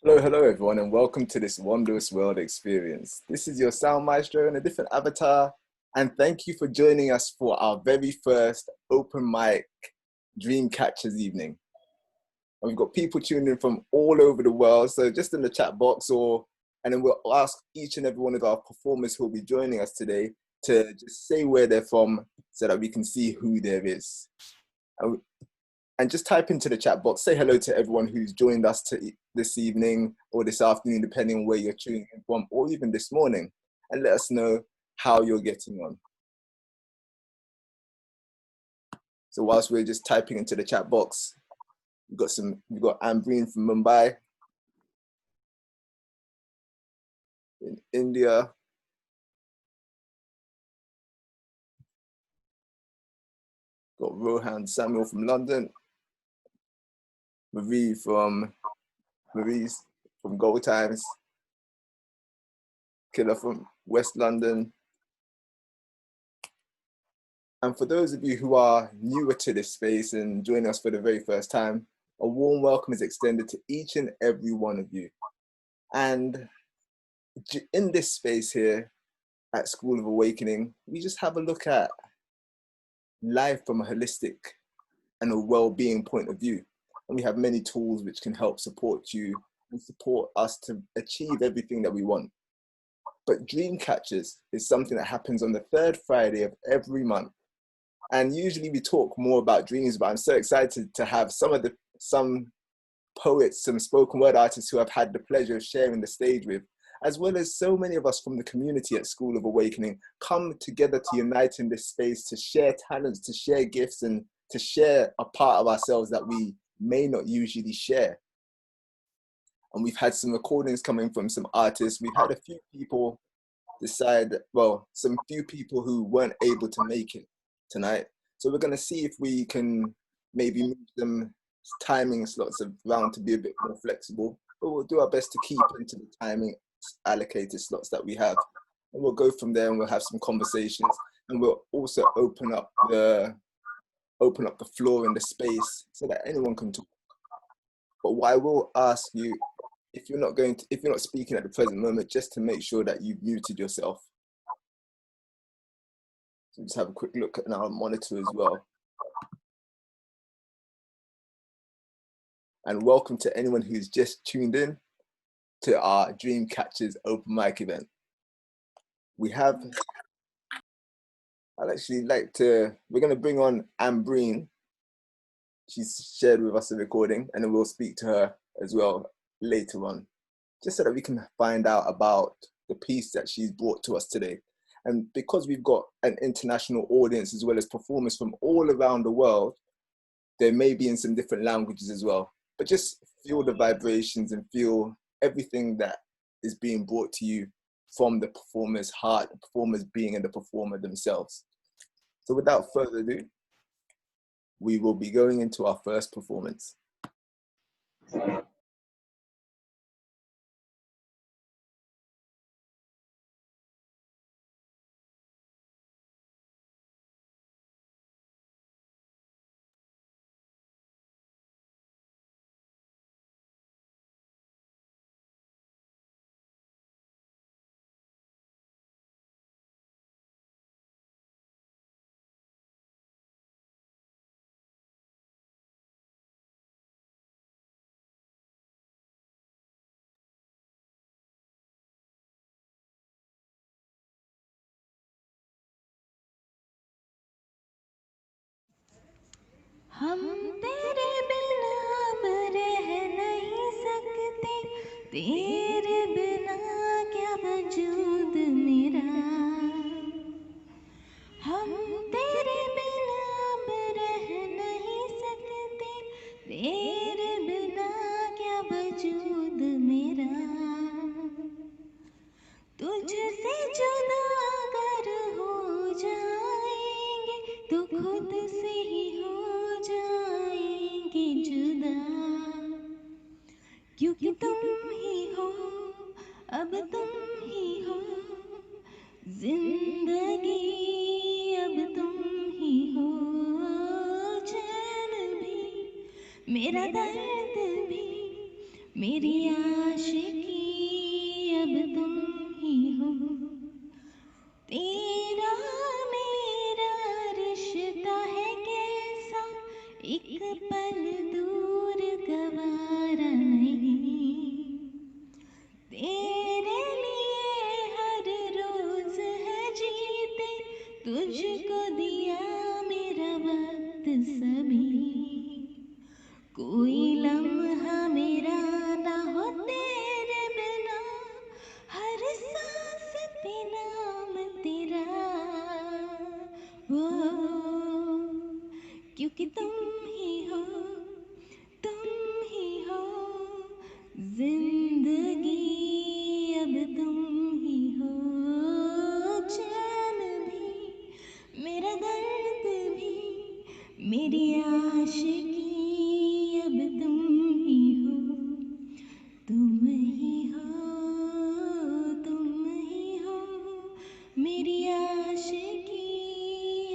Hello everyone, and welcome to this wondrous world experience. This is your Sound Maestro in a different avatar, and thank you for joining us for our very first Open Mic Dreamcatchers evening. And we've got people tuning in from all over the world, so just in the chat box, and then we'll ask each and every one of our performers who will be joining us today to just say where they're from so that we can see who there is. And just type into the chat box, say hello to everyone who's joined us this evening or this afternoon, depending on where you're tuning in from, or even this morning, and let us know how you're getting on. So whilst we're just typing into the chat box, we've got Ambreen from Mumbai, in India. Got Rohan Samuel from London, Maurice from Gold Times, Killer from West London. And for those of you who are newer to this space and joining us for the very first time, a warm welcome is extended to each and every one of you. And in this space here at School of Awakening, we just have a look at life from a holistic and a well-being point of view. And we have many tools which can help support you and support us to achieve everything that we want. But Dreamcatchers is something that happens on the third Friday of every month. And usually we talk more about dreams, but I'm so excited to have some poets, some spoken word artists who I've had the pleasure of sharing the stage with, as well as so many of us from the community at School of Awakening, come together to unite in this space, to share talents, to share gifts, and to share a part of ourselves that we may not usually share. And we've had some recordings coming from some artists. We've had a few people some few people who weren't able to make it tonight. So we're going to see if we can maybe move them timing slots around to be a bit more flexible, but we'll do our best to keep into the timing allocated slots that we have. And we'll go from there and we'll have some conversations, and we'll also open up the floor in the space so that anyone can talk. But what I will ask you, if you're not speaking at the present moment, just to make sure that you've muted yourself. So just have a quick look at our monitor as well. And welcome to anyone who's just tuned in to our Dreamcatchers Open Mic event. We're going to bring on Ambreen. She's shared with us a recording, and then we'll speak to her as well later on, just so that we can find out about the piece that she's brought to us today. And because we've got an international audience as well as performers from all around the world, there may be in some different languages as well, but just feel the vibrations and feel everything that is being brought to you from the performer's heart, the performer's being, and the performer themselves. So without further ado, we will be going into our first performance. हम तेरे बिना अब रह नहीं सकते, तेरे बिना क्या वजूद मेरा। हम तेरे बिना अब रह नहीं सकते, तेरे बिना क्या वजूद मेरा। तुझसे जुदा अगर हो जाएंगे तो खुद से ही हो जाएंगे जुदा, क्योंकि तुम ही हो, अब तुम ही हो जिंदगी, अब तुम ही हो चैन भी, मेरा दर्द भी, मेरी आशिकी अब तुम ही हो, तेरा मेरा रिश्ता है कैसा, एक पल दूर गवारा नहीं, तेरे लिए हर रोज है जीते, तुझको दिया मेरा वक्त सभी, कोई लम्हा मेरा ना हो तेरे बिना, हर सांस पे नाम तेरा, ओ क्योंकि तुम ही हो, तुम ही हो जिंदगी, अब तुम ही हो, चैन भी मेरा दर्द भी, मेरी आशिकी अब तुम ही हो, तुम ही हो, तुम ही हो, मेरी आशिकी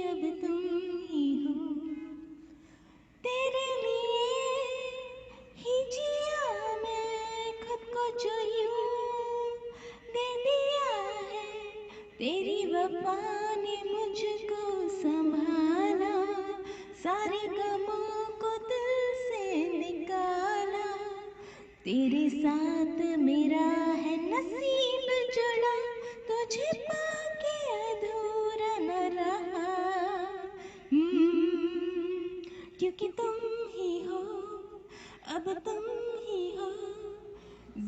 अब तुम ही हो, तेरे लिए ही जिया मैं खुद को जो यूं दे दिया है, तेरी वफा ने मुझको संभाला, सारे गमों को दिल से निकाला, तेरे साथ मेरा है नसीब जुड़ा, तुझे पाके अधूरा न रहा, क्योंकि तुम ही हो, अब तुम ही हो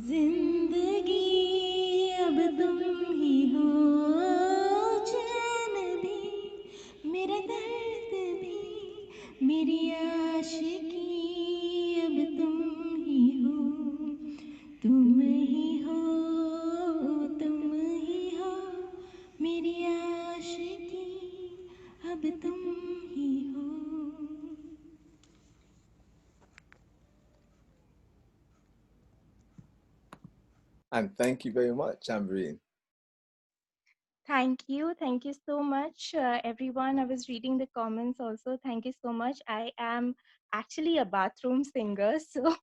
जिंदगी, अब तुम ही हो, चैन भी मेरा दर्द भी, मेरी आशिकी अब तुम ही हो, तुम ही हो, तुम ही हो, मेरी आशिकी अब तुम ही हो. And thank you very much, Amberine. Thank you. Thank you so much, everyone. I was reading the comments also. Thank you so much. I am actually a bathroom singer, so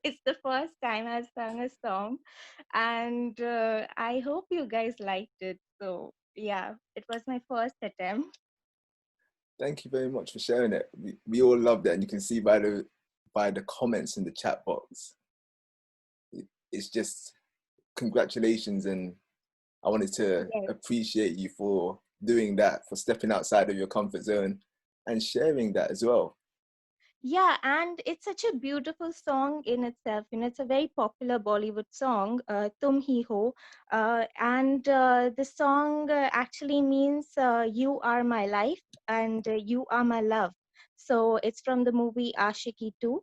it's the first time I've sung a song, and I hope you guys liked it. So, yeah, it was my first attempt. Thank you very much for sharing it. We all loved it, and you can see by the comments in the chat box. It's just congratulations, and I wanted to Yes. appreciate you for doing that, for stepping outside of your comfort zone and sharing that as well. Yeah, and it's such a beautiful song in itself. You know, it's a very popular Bollywood song, Tum Hi Ho. And the song actually means you are my life and you are my love. So it's from the movie Ashiki 2.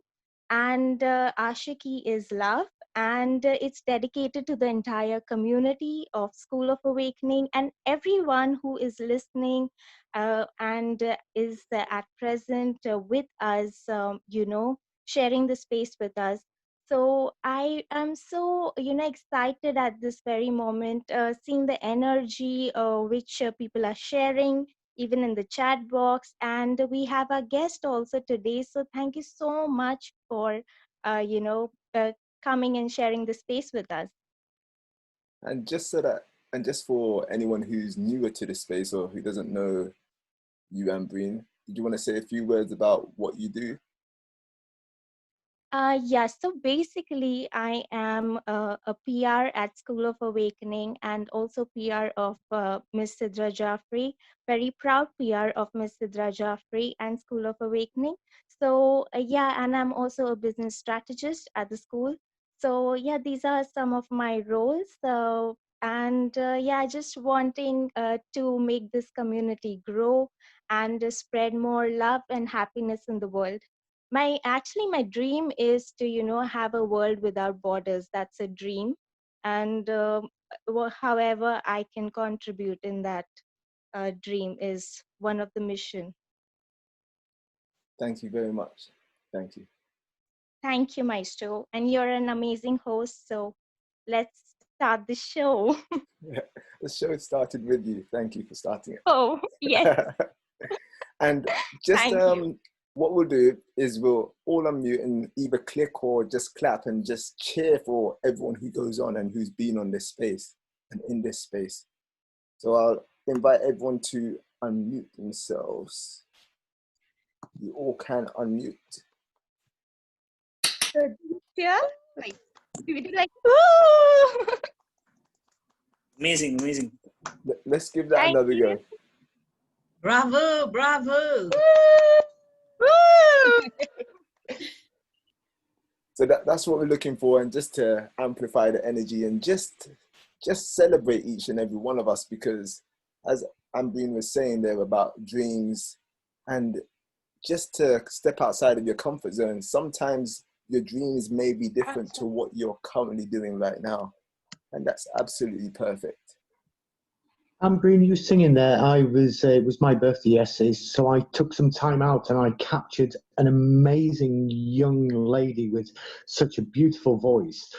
And Ashiki is love. And it's dedicated to the entire community of School of Awakening and everyone who is listening and is at present with us, sharing the space with us. So I am so, excited at this very moment, seeing the energy which people are sharing, even in the chat box. And we have a guest also today. So thank you so much for, coming and sharing the space with us. And just for anyone who's newer to the space or who doesn't know you, Ambreen, did you want to say a few words about what you do? Yes, so basically, I am a PR at School of Awakening and also PR of Miss Sidra Jaffrey, very proud PR of Miss Sidra Jaffrey and School of Awakening. So, yeah, and I'm also a business strategist at the school. So, yeah, these are some of my roles. So, and yeah, just wanting to make this community grow and spread more love and happiness in the world. My dream is to have a world without borders. That's a dream, and however I can contribute in that dream is one of the mission. Thank you very much. Thank you. Thank you, Maestro, and you're an amazing host, so let's start the show. The show started with you. Thank you for starting Oh, yes. it. And just Thank you. what we'll do is we'll all unmute and either click or just clap and just cheer for everyone who goes on and who's been on this space and in this space. So I'll invite everyone to unmute themselves. You all can unmute. Yeah. Like, we do like, woo! Amazing, amazing. Let's give that Thank another you. go. Bravo, bravo. Woo! So that's what we're looking for, and just to amplify the energy and just celebrate each and every one of us, because as Ambreen was saying there about dreams, and just to step outside of your comfort zone. Sometimes your dreams may be different to what you're currently doing right now, and that's absolutely perfect. Ambreen, you singing there. It was my birthday yesterday, so I took some time out and I captured an amazing young lady with such a beautiful voice.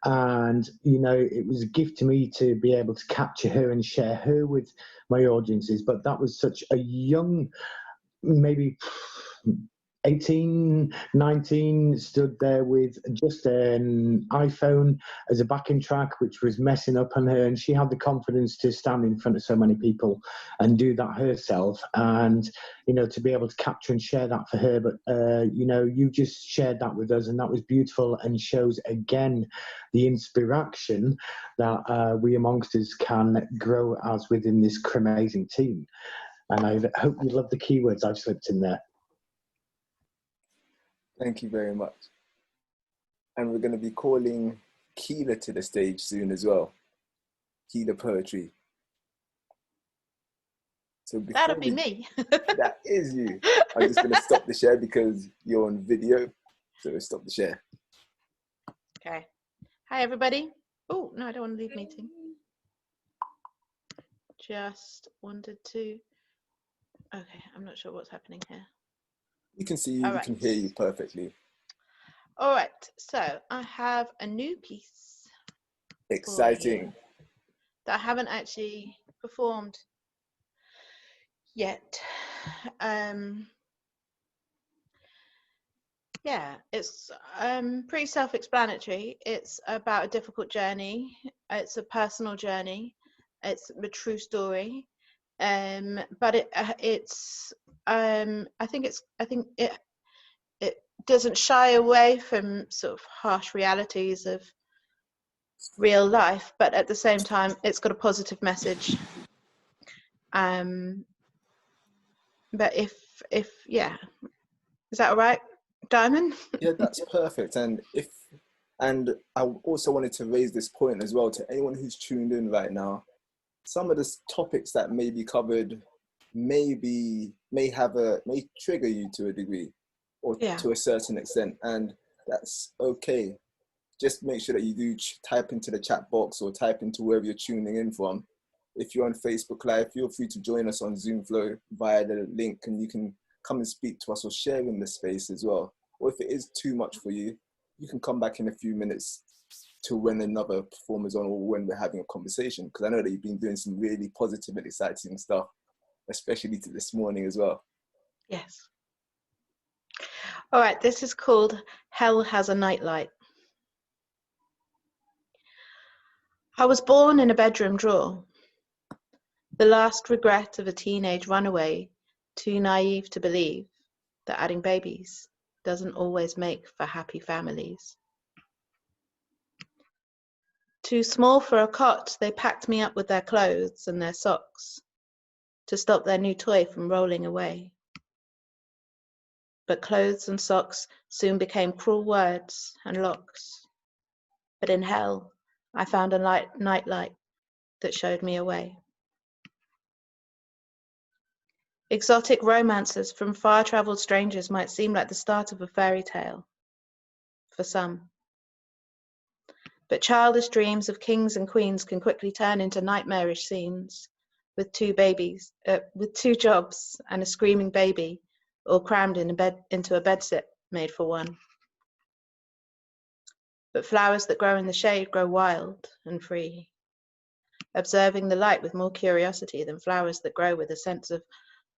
And, you know, it was a gift to me to be able to capture her and share her with my audiences. But that was such a young, maybe 18, 19, stood there with just an iPhone as a backing track, which was messing up on her. And she had the confidence to stand in front of so many people and do that herself. And, you know, to be able to capture and share that for her. But, you know, you just shared that with us, and that was beautiful, and shows again the inspiration that we amongst us can grow as within this amazing team. And I hope you love the keywords I've slipped in there. Thank you very much. And we're going to be calling Keela to the stage soon as well. Keela Poetry. So That'll be me. That is you. I'm just going to stop the share because you're on video. So we'll stop the share. Okay. Hi, everybody. Oh, no, I don't want to leave meeting. Just wanted to... Okay, I'm not sure what's happening here. We can see you, we can hear you perfectly. All right, so I have a new piece. Exciting. That I haven't actually performed yet. Yeah, it's pretty self-explanatory. It's about a difficult journey. It's a personal journey. It's a true story. But I think it doesn't shy away from sort of harsh realities of real life, but at the same time, it's got a positive message. But if yeah, is that all right, Diamond? Yeah, that's perfect. And I also wanted to raise this point as well to anyone who's tuned in right now. Some of the topics that may be covered may trigger you to a degree, or to a certain extent, and that's okay. Just make sure that you do type into the chat box or type into wherever you're tuning in from. If you're on Facebook Live, feel free to join us on Zoom Flow via the link, and you can come and speak to us or share in the space as well. Or if it is too much for you, you can come back in a few minutes to when another performer's on, or when we're having a conversation, because I know that you've been doing some really positive and exciting stuff, especially to this morning as well. Yes. All right, this is called Hell Has a Nightlight. I was born in a bedroom drawer, the last regret of a teenage runaway, too naive to believe that adding babies doesn't always make for happy families. Too small for a cot, they packed me up with their clothes and their socks to stop their new toy from rolling away. But clothes and socks soon became cruel words and locks. But in hell, I found a nightlight that showed me a way. Exotic romances from far-traveled strangers might seem like the start of a fairy tale for some. But childish dreams of kings and queens can quickly turn into nightmarish scenes with two jobs and a screaming baby, all crammed into a bedsit made for one. But flowers that grow in the shade grow wild and free, observing the light with more curiosity than flowers that grow with a sense of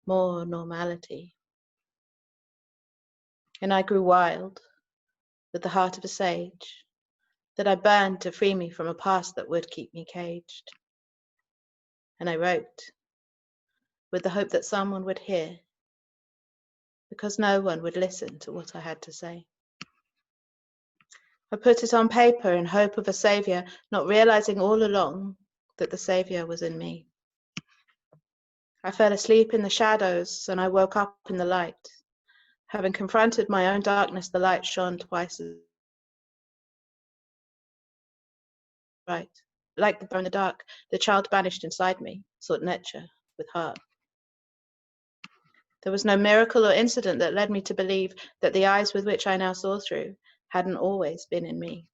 more normality. And I grew wild, with the heart of a sage, that I burned to free me from a past that would keep me caged. And I wrote, with the hope that someone would hear, because no one would listen to what I had to say. I put it on paper in hope of a saviour, not realising all along that the saviour was in me. I fell asleep in the shadows and I woke up in the light. Having confronted my own darkness, the light shone twice as bright. Like the burn in the dark, the child banished inside me, sought nature with heart. There was no miracle or incident that led me to believe that the eyes with which I now saw through hadn't always been in me.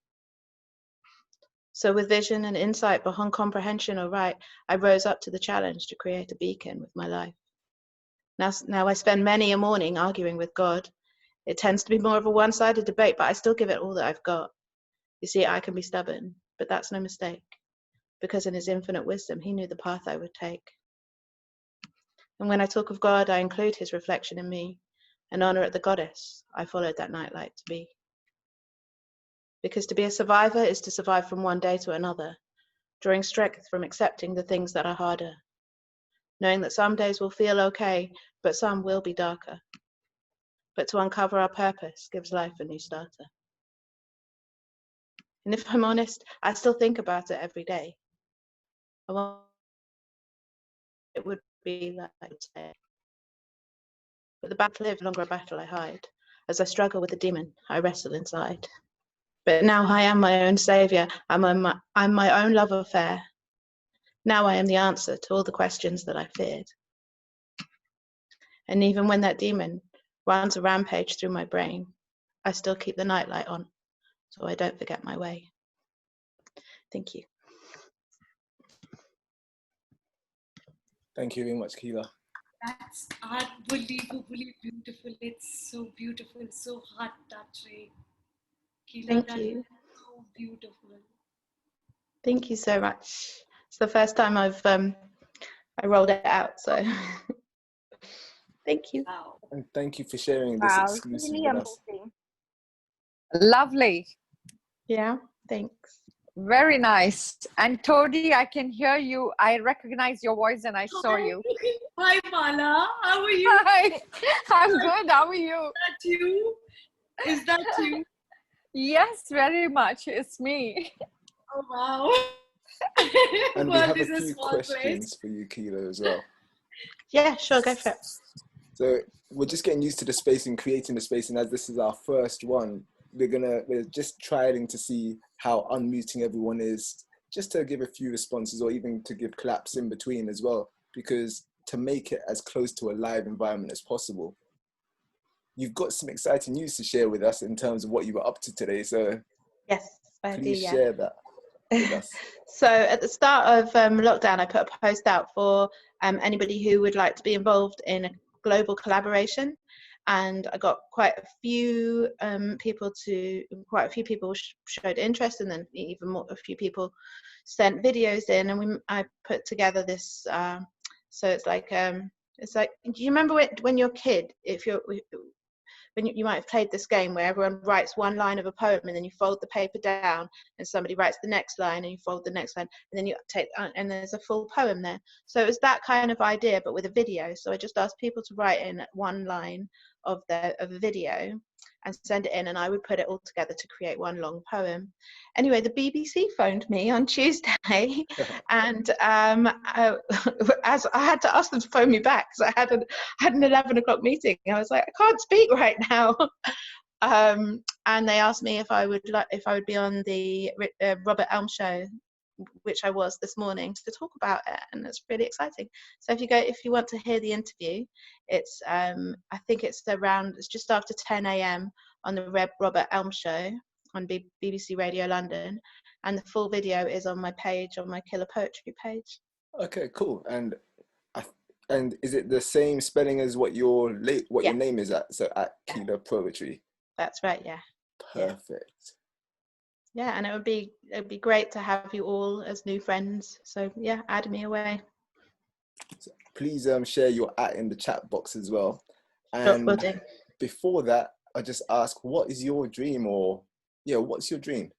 So with vision and insight beyond comprehension or right, I rose up to the challenge to create a beacon with my life. Now I spend many a morning arguing with God. It tends to be more of a one-sided debate, but I still give it all that I've got. You see, I can be stubborn, but that's no mistake, because in his infinite wisdom, he knew the path I would take. And when I talk of God, I include his reflection in me, and honor at the goddess I followed that nightlight to be. Because to be a survivor is to survive from one day to another, drawing strength from accepting the things that are harder, knowing that some days will feel okay, but some will be darker. But to uncover our purpose gives life a new starter. And if I'm honest, I still think about it every day. I want it would be like today. But the battle lives, no longer a battle I hide. As I struggle with the demon, I wrestle inside. But now I am my own saviour. I'm my own love affair. Now I am the answer to all the questions that I feared. And even when that demon runs a rampage through my brain, I still keep the nightlight on, so I don't forget my way. Thank you. Thank you very much, Keela. That's unbelievably beautiful. It's so beautiful, so heart-touching. Keela, Thank that you. is so beautiful. Thank you so much. It's the first time I rolled it out, so thank you. Wow. And thank you for sharing this Wow, exclusive really with us. amazing. Lovely. Yeah, thanks. Very nice. And Todi, I can hear you. I recognize your voice and I saw you. Hi, Mala. How are you? Hi. I'm good. How are you? Is that you? Is that you? Yes, very much. It's me. Oh, wow. And we World have a is a few small questions place. for you, Keela, as well. Yeah, sure, go for it. So we're just getting used to the space and creating the space, and as this is our first one, we're just trying to see how unmuting everyone is, just to give a few responses or even to give claps in between as well, because to make it as close to a live environment as possible. You've got some exciting news to share with us in terms of what you were up to today, so Yes, I do, please yeah. share that with us. So at the start of lockdown, I put a post out for anybody who would like to be involved in a global collaboration, and I got quite a few people showed interest, and then a few people sent videos in, and I put together this. So it's like, do you remember when you're a kid, when you might have played this game where everyone writes one line of a poem and then you fold the paper down and somebody writes the next line and you fold the next line and then you take and there's a full poem there. So it was that kind of idea but with a video. So I just asked people to write in one line of a video and send it in, and I would put it all together to create one long poem. Anyway, the BBC phoned me on Tuesday and as I had to ask them to phone me back because I had an 11 o'clock meeting. I was like, I can't speak right now. And they asked me if I would be on the Robert Elm show, which I was this morning, to talk about it, and it's really exciting. So if you want to hear the interview, it's I think it's just after 10 a.m. on the Robert Elm show on BBC Radio London, and the full video is on my page, on my Killer Poetry page. Okay, cool. And is it the same spelling as what your name is at? So at Killer Poetry. That's right. Yeah. Perfect. Yeah, and it'd be great to have you all as new friends. So yeah, add me away. So please share your @ in the chat box as well. Sure, And will do. before that, I just ask, what is your dream, or what's your dream?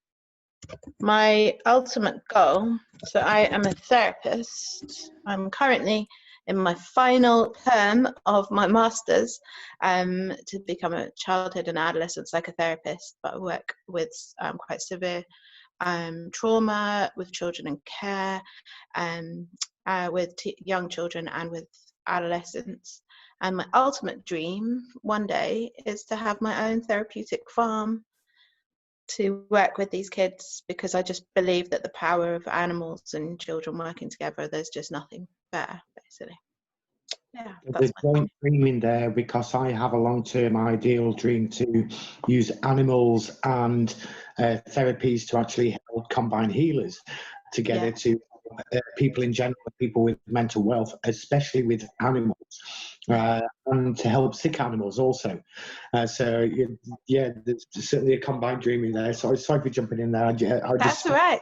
My ultimate goal, so I am a therapist. I'm currently in my final term of my master's to become a childhood and adolescent psychotherapist, but I work with quite severe trauma, with children in care, with young children and with adolescents. And my ultimate dream one day is to have my own therapeutic farm to work with these kids, because I just believe that the power of animals and children working together, there's just nothing better, basically. Yeah, There's that's my one dream in there, because I have a long-term ideal dream to use animals and therapies to actually help combine healers together to people in general, people with mental wealth, especially with animals, and to help sick animals also. So there's certainly a combined dream in there. So sorry for jumping in there. That's all right.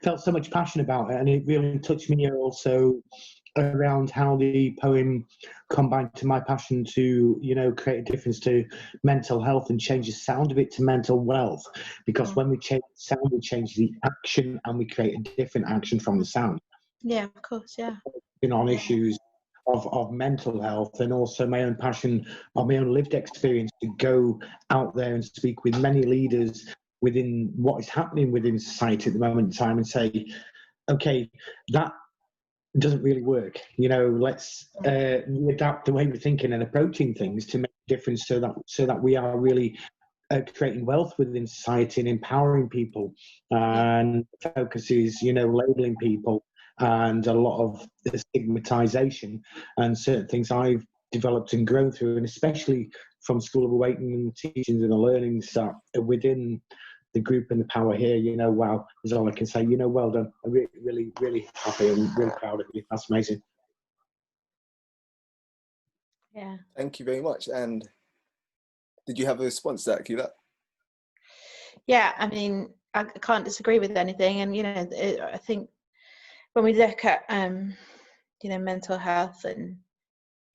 Felt so much passion about it, and it really touched me also around how the poem combined to my passion to create a difference to mental health and change the sound of it to mental wealth, because when we change the sound, we change the action, and we create a different action from the sound. Yeah, of course. Yeah, on issues of mental health, and also my own passion, of my own lived experience, to go out there and speak with many leaders within what is happening within society at the moment in time, and say, okay, that doesn't really work. Let's adapt the way we're thinking and approaching things to make a difference, so that we are really creating wealth within society and empowering people. And focus is, labeling people, and a lot of the stigmatization and certain things I've developed and grown through, and especially from School of Awakening and teachings and the learnings that are within the group and the power here. Wow, is all I can say. Well done. I'm really, really, really happy and really proud of you. That's amazing. Yeah. Thank you very much. And did you have a response to that, Keela? Yeah, I mean, I can't disagree with anything. And I think when we look at mental health, and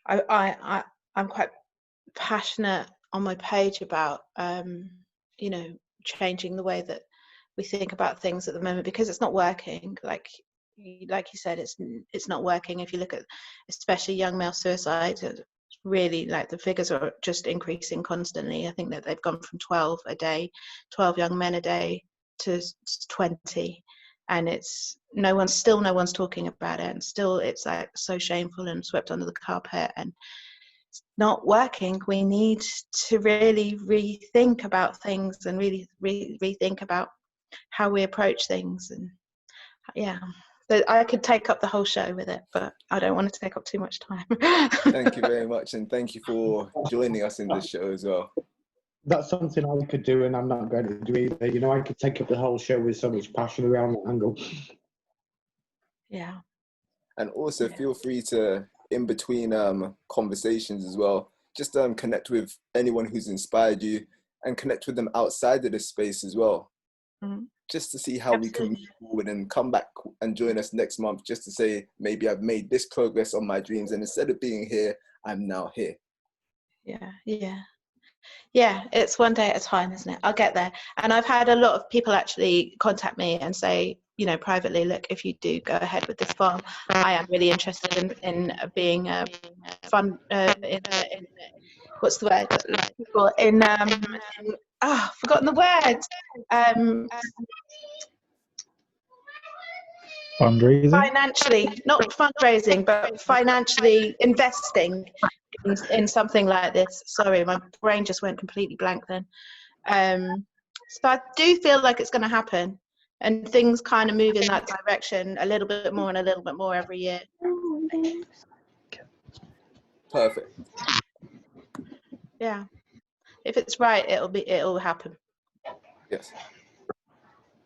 I'm quite passionate on my page about changing the way that we think about things at the moment, because it's not working. Like you said, it's not working. If you look at especially young male suicide, it's really, like, the figures are just increasing constantly. I think that they've gone from 12 young men a day to 20, and it's no one's talking about it, and still it's like so shameful and swept under the carpet, and it's not working. We need to really rethink about things, and really rethink about how we approach things. And I could take up the whole show with it, but I don't want to take up too much time. Thank you very much, and thank you for joining us in this show as well. That's something I could do, and I'm not going to do either. I could take up the whole show with so much passion around that angle. Yeah. And also feel free to, in between conversations as well, just connect with anyone who's inspired you, and connect with them outside of this space as well. Mm-hmm. Just to see how we can move forward, and come back and join us next month, just to say, maybe I've made this progress on my dreams, and instead of being here, I'm now here. Yeah, it's one day at a time, isn't it? I'll get there. And I've had a lot of people actually contact me and say, privately, look, if you do go ahead with this farm, I am really interested in being fun in what's the word? People forgotten the word. Fundraising? Financially, not fundraising, but financially investing in something like this. Sorry, my brain just went completely blank then. So I do feel like it's going to happen, and things kind of move in that direction a little bit more and a little bit more every year. Perfect. Yeah, if it's right, it'll happen. Yes.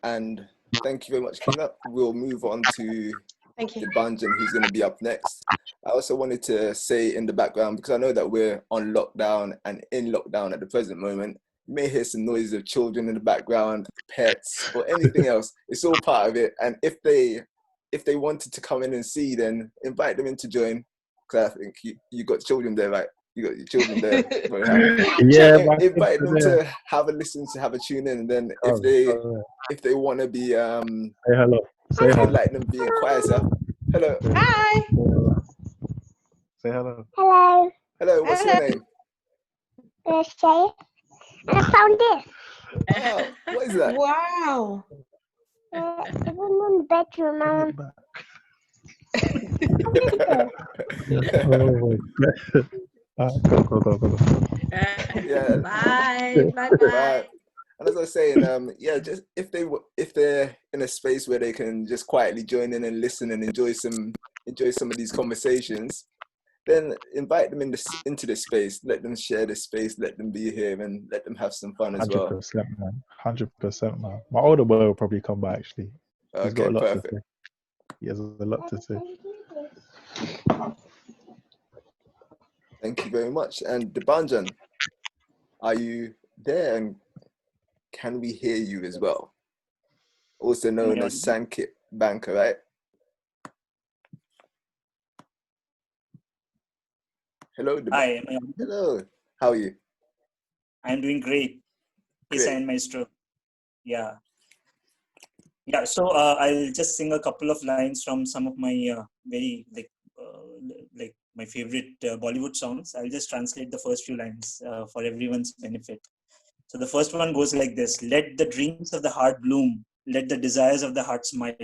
And thank you very much, Keela. We'll move on to Dibanjan, who's going to be up next. I also wanted to say in the background, because I know that we're on lockdown and in lockdown at the present moment, you may hear some noises of children in the background, pets, or anything else. It's all part of it. And if they wanted to come in and see, then invite them in to join, because I think you got children there, right? You got your children there. Very happy. Yeah, Chat, my kids invite are them there. to have a listen, to have a tune in, and then Oh, if they want to be say hello. Say if hi. you like them being quieter. Hello. Hi. Say hello. Hello, Hello, what's your name? Shay. And I found this. Wow, what is that? Wow. It's in the bedroom. Bring it back. Look Oh my God. Go. Yeah. Bye. Bye. Right. And as I was saying, yeah, just if they're in a space where they can just quietly join in and listen and enjoy some of these conversations, then invite them into this space. Let them share this space. Let them be here and let them have some fun as well. 100%, man. 100%, man. My older boy will probably come by, actually. He's got Okay, a lot perfect. to say. He has a lot to say. Thank you very much. And Debanjan, are you there? And can we hear you as well? Also known as Sankit Banker, right? Hello, Hi, am I audible? Hello. How are you? I'm doing great. Yes, Great. Sound Maestro. Yeah. Yeah, so I'll just sing a couple of lines from some of my very like my favorite Bollywood songs. I'll just translate the first few lines for everyone's benefit. So the first one goes like this: let the dreams of the heart bloom, let the desires of the heart smile.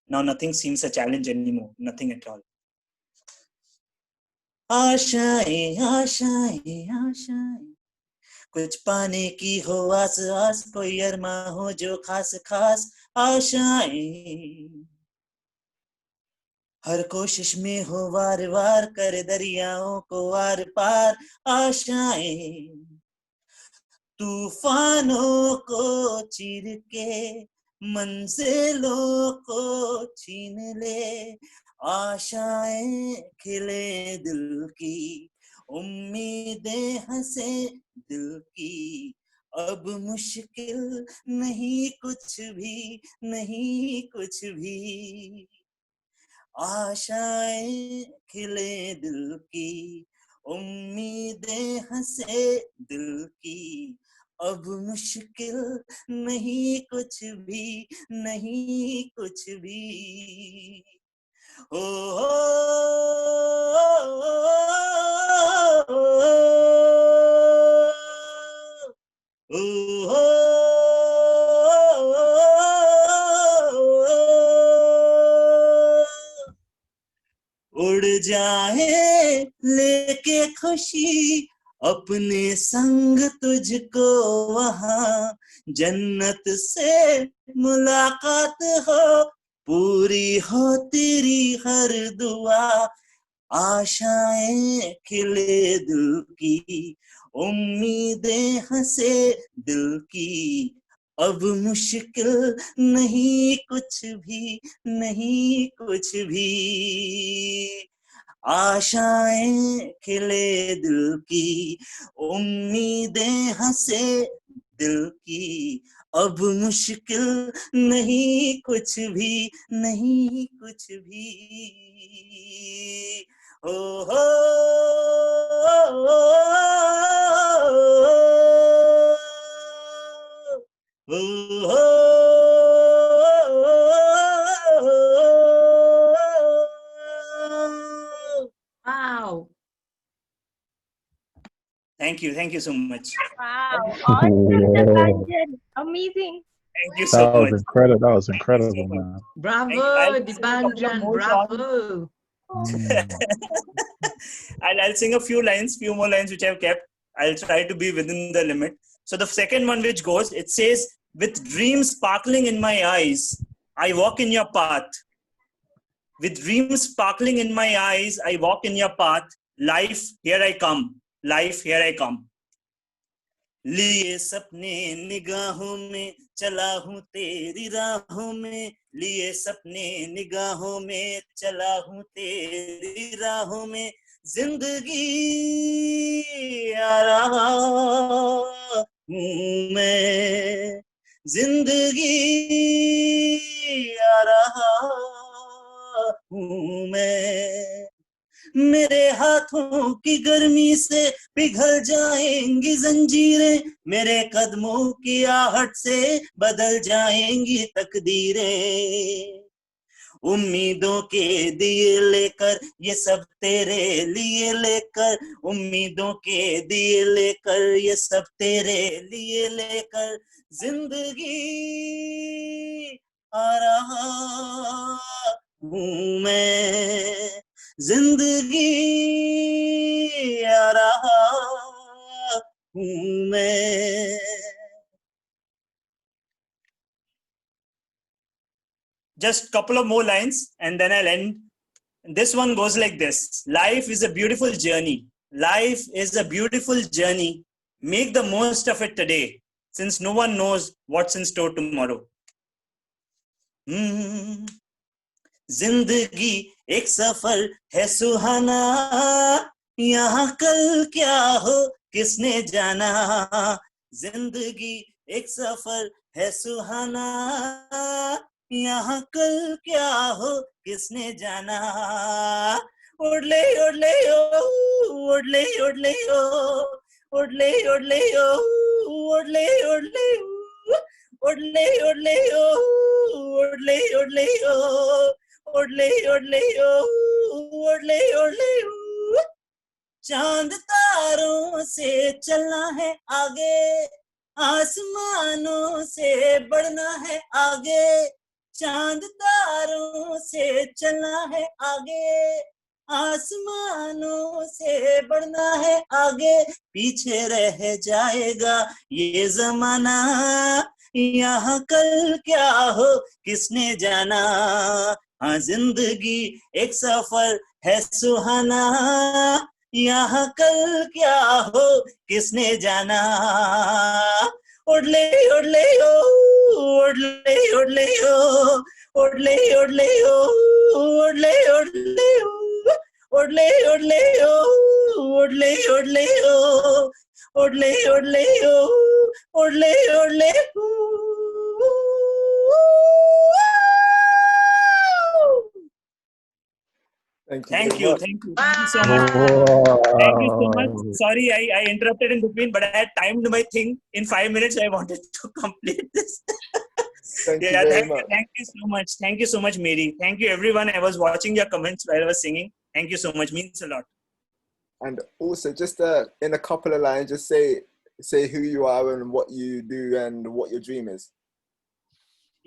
Now nothing seems a challenge anymore, nothing at all. आशाएं आशाएं आशाएं कुछ पाने की हो आस आस कोई अरमा हो जो खास खास आशाएं हर कोशिश में हो वार वार कर दरियाओं को आर पार आशाएं तूफानों को चीर के मंजिलों को छीन ले आशाएं खिले दिल की उम्मीदें हंसे दिल की अब मुश्किल नहीं कुछ भी नहीं कुछ भी आशाएं खिले दिल की उम्मीदें हंसे दिल की अब मुश्किल नहीं कुछ भी नहीं कुछ भी ओ उड़ जाए लेके खुशी अपने संग तुझको वहां जन्नत से मुलाकात हो पूरी हो तेरी हर दुआ आशाएं खिले दिल की उम्मीदें हंसे दिल की अब मुश्किल नहीं कुछ भी नहीं कुछ भी आशाएं खिले दिल की उम्मीदें हंसे दिल की अब मुश्किल नहीं कुछ भी नहीं कुछ भी ओ हो Wow. Thank you so much. Wow, awesome, Debanjan. Amazing. Thank you so That was much. incredible. That was Thank you so incredible, much. man. Bravo, I'll sing a couple of Debanjan. more songs. Bravo. I'll sing a few more lines which I've kept. I'll try to be within the limit. So the second one which goes, it says, with dreams sparkling in my eyes, I walk in your path. With dreams sparkling in my eyes, I walk in your path. Life, here I come. Life, here I come. लिए सपने निगाहों में चला हूँ तेरी राहों में लिए सपने निगाहों में चला हूँ तेरी राहों में जिंदगी आ रहा हूँ मैं जिंदगी आ रहा हूँ मैं मेरे हाथों की गर्मी से पिघल जाएंगी जंजीरें, मेरे कदमों की आहट से बदल जाएंगी तकदीरें। उम्मीदों के दिए लेकर ये सब तेरे लिए लेकर, उम्मीदों के दिए लेकर ये सब तेरे लिए लेकर, जिंदगी आ रहा हूँ मैं, जिंदगी आ रहा हूँ मैं। Just couple of more lines and then I'll end. This one goes like this. Life is a beautiful journey. Life is a beautiful journey. Make the most of it today, since no one knows what's in store tomorrow. जिंदगी एक सफर है सुहाना, यहाँ कल क्या हो किसने जाना। जिंदगी एक सफर है सुहाना, यहाँ कल क्या हो किसने जाना। ओडले ओडले ओ, ओडले ओडले ओ, ओडले ओडले ओ, ओडले ओडले ओ, ओडले ओडले ओ, ओडले ओडले ओ, ओडले ओडले ओ, ओडले ओडले ओ। चांद तारों से चलना है आगे, आसमानों से बढ़ना है आगे। चांद तारों से चलना है आगे, आसमानों से बढ़ना है आगे। पीछे रह जाएगा ये जमाना, यहाँ कल क्या हो किसने जाना। हाँ जिंदगी एक सफर है सुहाना, यहाँ कल क्या हो किसने जाना। ओडले ओडले ओ, ओडले ओडले ओ, ओडले ओडले ओ, ओडले ओडले ओ, ओडले ओडले ओ, ओडले ओडले ओ, ओडले ओडले ओ, ओडले ओडले ओ। Thank you very much. Thank you so much. Thank you so much. Wow. Sorry, I interrupted in between, but I had timed my thing. In 5 minutes, I wanted to complete this. Thank you Yeah, very much. thank you so much. Thank you so much, Mary. Thank you, everyone. I was watching your comments while I was singing. Thank you so much. Means a lot. And also, just in a couple of lines, just say who you are and what you do and what your dream is.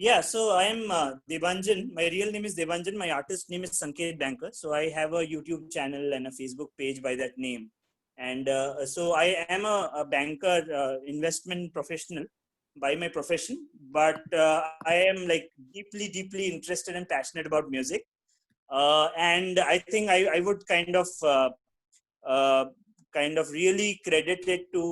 Yeah, so I am Debanjan. My real name is Debanjan. My artist name is Sanket Banker. So I have a YouTube channel and a Facebook page by that name. And so I am a banker, investment professional by my profession. But I am like deeply interested and passionate about music. And I think I would kind of really credit it to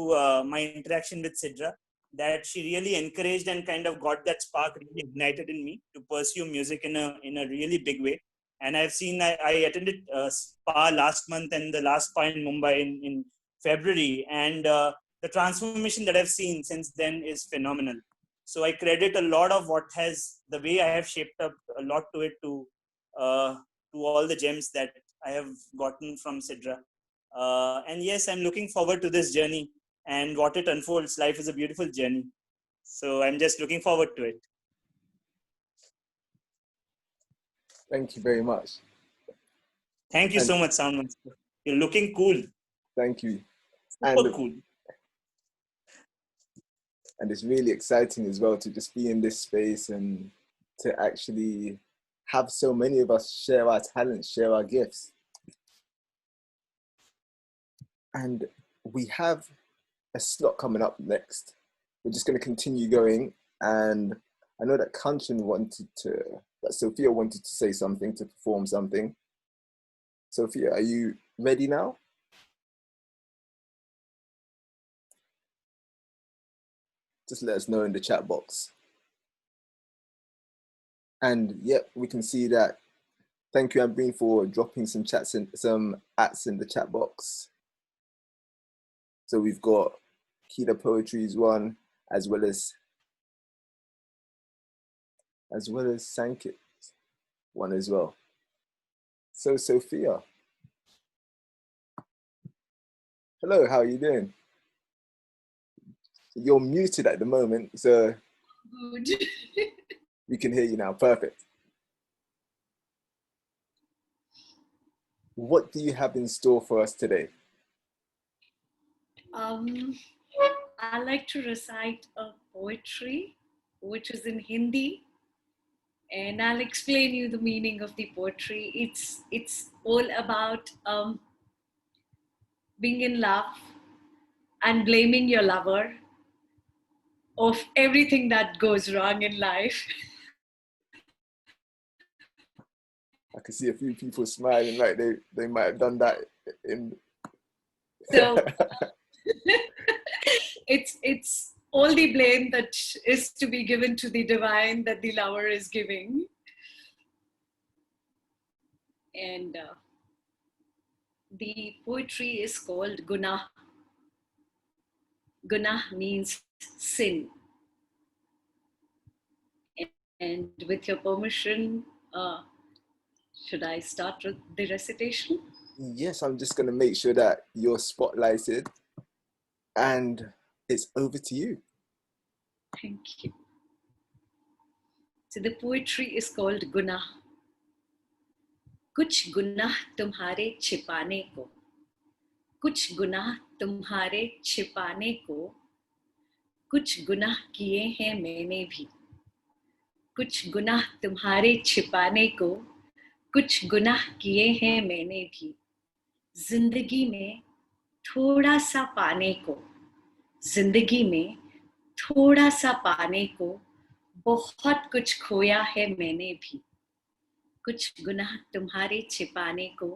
my interaction with Sidra, that she really encouraged and kind of got that spark really ignited in me to pursue music in a really big way. And I've seen, I attended Spa last month and the last Spa in Mumbai in February, and the transformation that I've seen since then is phenomenal. So I credit a lot of the way I have shaped up a lot to it, to all the gems that I have gotten from Sidra. And yes, I'm looking forward to this journey and what it unfolds. Life is a beautiful journey. So I'm just looking forward to it. Thank you very much. Thank you so much, Sound Maestro. You're looking cool. Thank you. Super cool. And it's really exciting as well to just be in this space and to actually have so many of us share our talents, share our gifts. And we have a slot coming up next. We're just going to continue going. And I know that Sophia wanted to say something, to perform something. Sophia, are you ready now? Just let us know in the chat box. And yep, we can see that. Thank you, Ambreen, for dropping some ats in the chat box. So we've got Kida Poetry's one, as well as Sankit's one as well. So Sophia, Hello, how are you doing? You're muted at the moment, so Good. we can hear you now. Perfect. What do you have in store for us today? I like to recite a poetry, which is in Hindi, and I'll explain you the meaning of the poetry. It's all about being in love and blaming your lover of everything that goes wrong in life. I can see a few people smiling like they might have done that in. So it's all the blame that is to be given to the divine that the lover is giving. And the poetry is called Gunah. Gunah means sin. And with your permission, should I start with the recitation? Yes, I'm just going to make sure that you're spotlighted, and it's over to you. Thank you. So the poetry is called Gunah. कुछ गुनाह तुम्हारे छिपाने को, कुछ गुनाह तुम्हारे छिपाने को, कुछ गुनाह किए हैं मैंने भी, कुछ गुनाह तुम्हारे छिपाने को, कुछ गुनाह किए हैं मैंने भी, जिंदगी में थोड़ा सा पाने को, जिंदगी में थोड़ा सा पाने को, बहुत कुछ खोया है मैंने भी, कुछ गुनाह तुम्हारे छिपाने को,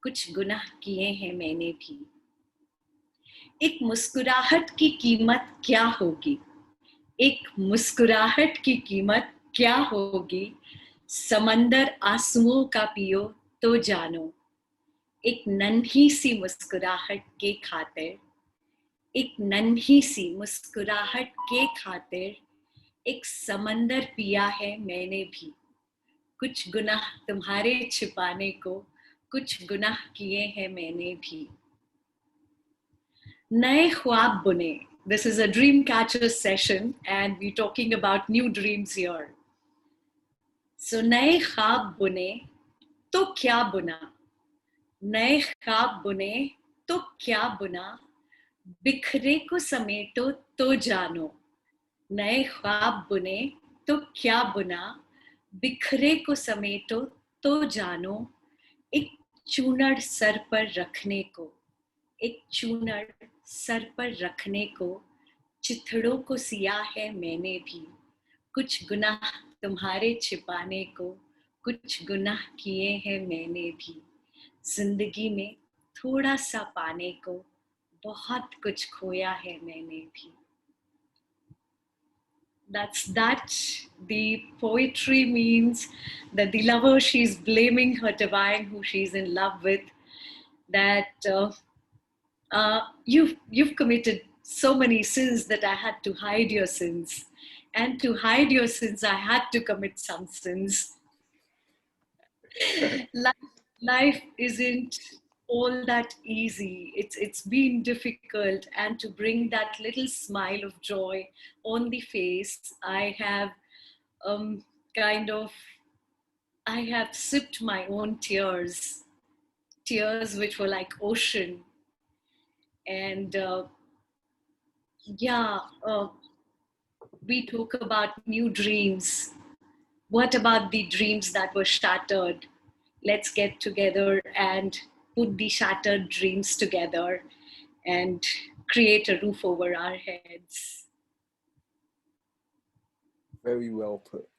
कुछ गुनाह किए हैं मैंने भी। एक मुस्कुराहट की कीमत क्या होगी, एक मुस्कुराहट की कीमत क्या होगी, समंदर आंसुओं का पियो तो जानो, एक नन्ही सी मुस्कुराहट के खातिर, एक नन्ही सी मुस्कुराहट के खातिर, एक समंदर पिया है मैंने भी, कुछ गुनाह तुम्हारे छिपाने को, कुछ गुनाह किए हैं मैंने भी। नए ख्वाब बुने. This is a Dreamcatchers session and we're talking about new dreams here. So नए ख्वाब बुने तो क्या बुना, नए ख्वाब बुने तो क्या बुना, बिखरे को समेटो तो जानो, नए ख्वाब बुने तो क्या बुना, बिखरे को समेटो तो जानो, एक चूनड़ सर पर रखने को, एक चूनड़ सर पर रखने को, चिथड़ों को सिया है मैंने भी, कुछ गुनाह तुम्हारे छिपाने को, कुछ गुनाह किए हैं मैंने भी, जिंदगी में थोड़ा सा पाने को, बहुत कुछ खोया है मैंने भी. That's that. The poetry means that the lover, she's blaming her divine who she's in love with, that you've committed so many sins that I had to hide your sins, and to hide your sins I had to commit some sins. Life isn't all that easy. It's been difficult, and to bring that little smile of joy on the face, I have I have sipped my own tears which were like ocean. And we talk about new dreams. What about the dreams that were shattered? Let's get together and put the shattered dreams together and create a roof over our heads. Very well put.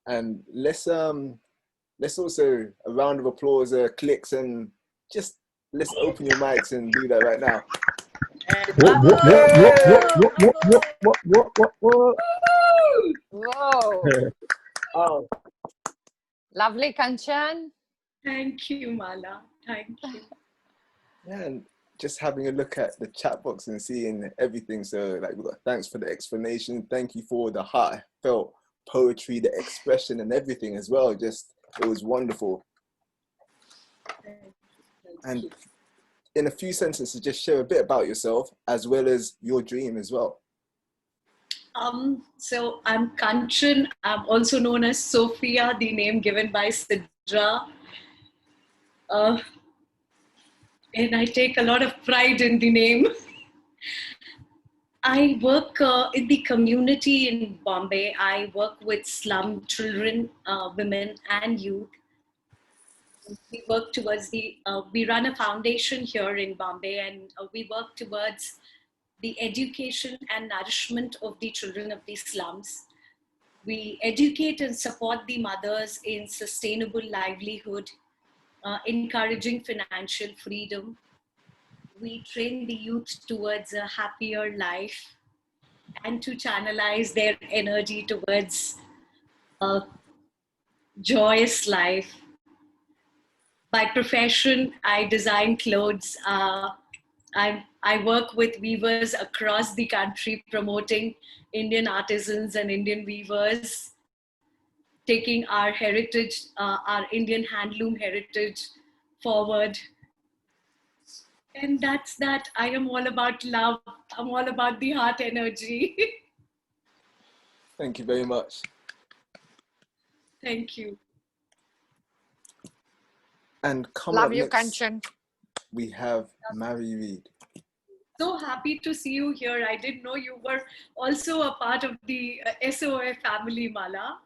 And let's also, a round of applause, clicks, and just let's open your mics and do that right now. Whoa. Oh. Lovely, Kanchan. Thank you, Mala. Thank you. Yeah, and just having a look at the chat box and seeing everything. So, like, thanks for the explanation. Thank you for the heartfelt poetry, the expression, and everything as well. Just, it was wonderful. And in a few sentences, just share a bit about yourself as well as your dream as well. So I'm Kanchan. I'm also known as Sophia, the name given by Sidra. And I take a lot of pride in the name. I work in the community in Bombay. I work with slum children, women, and youth. We work towards we run a foundation here in Bombay, and we work towards the education and nourishment of the children of the slums. We educate and support the mothers in sustainable livelihood, encouraging financial freedom. We train the youth towards a happier life and to channelize their energy towards a joyous life. By profession, I design clothes. I work with weavers across the country, promoting Indian artisans and Indian weavers, taking our heritage, our Indian handloom heritage forward. And that's that. I am all about love. I'm all about the heart energy. Thank you very much. Thank you. And coming Love up you, next, Kanchan. we have Mary Reid. So happy to see you here. I didn't know you were also a part of the SOA family, Mala.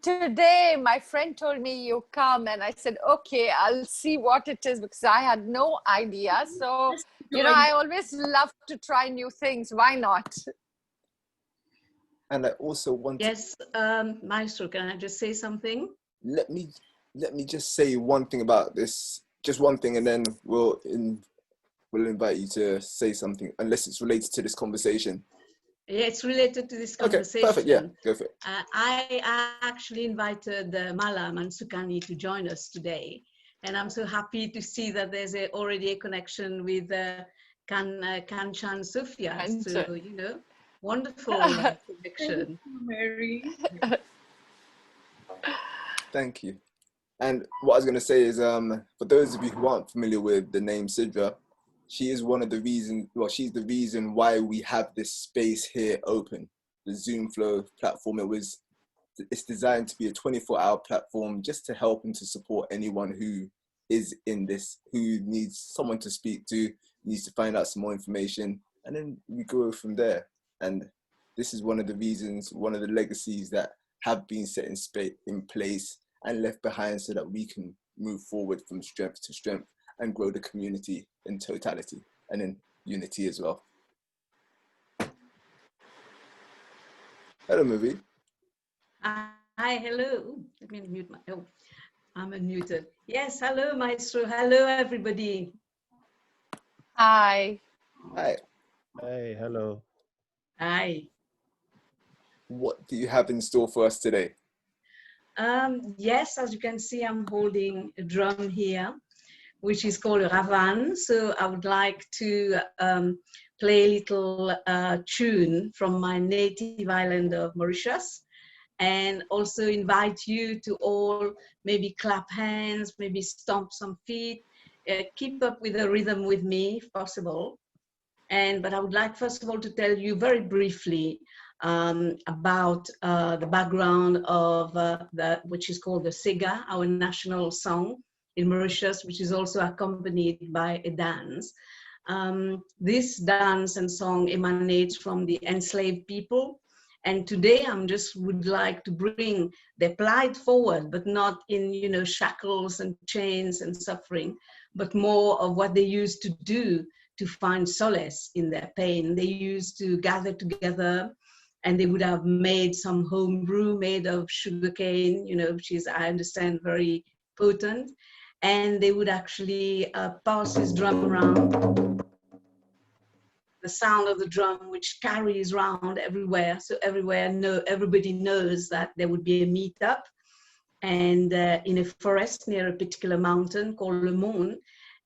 Today, my friend told me you come, and I said, okay, I'll see what it is, because I had no idea. So, you know, I always love to try new things. Why not? And I also want Yes, Maestro, can I just say something? let me just say one thing about this, just one thing, and then we'll invite you to say something, unless it's related to this conversation. Yeah, it's related to this Okay, conversation. perfect. Yeah, go for it. I actually invited Mala Mansukani to join us today, and I'm so happy to see that there's already a connection with Kanchan Sophia. So, you know, wonderful connection. Thank you, Mary. Thank you. And what I was going to say is, for those of you who aren't familiar with the name Sidra, she is one of the reasons, well, she's the reason why we have this space here open, the Zoom Flow platform. It's designed to be a 24-hour platform just to help and to support anyone who is in this, who needs someone to speak to, needs to find out some more information, and then we go from there. And this is one of the reasons, one of the legacies that have been set in place and left behind so that we can move forward from strength to strength and grow the community in totality and in unity as well. Hello, Marie. Hi, hello. Let me mute my, oh, I'm unmuted. Yes, hello, Maestro. Hello, everybody. Hi. Hi. Hey, hello. Hi. What do you have in store for us today? Yes, as you can see, I'm holding a drum here, which is called a ravan. So I would like to play a little tune from my native island of Mauritius, and also invite you to all maybe clap hands, maybe stomp some feet, keep up with the rhythm with me if possible. But I would like first of all to tell you very briefly about the background of which is called the Sega, our national song in Mauritius, which is also accompanied by a dance. This dance and song emanates from the enslaved people. And today I'm just would like to bring their plight forward, but not in, you know, shackles and chains and suffering, but more of what they used to do to find solace in their pain. They used to gather together, and they would have made some home brew made of sugarcane, you know, which is, I understand, very potent. And they would actually pass this drum around, the sound of the drum, which carries around everywhere. So everybody knows that there would be a meetup, and in a forest near a particular mountain called Le Monde,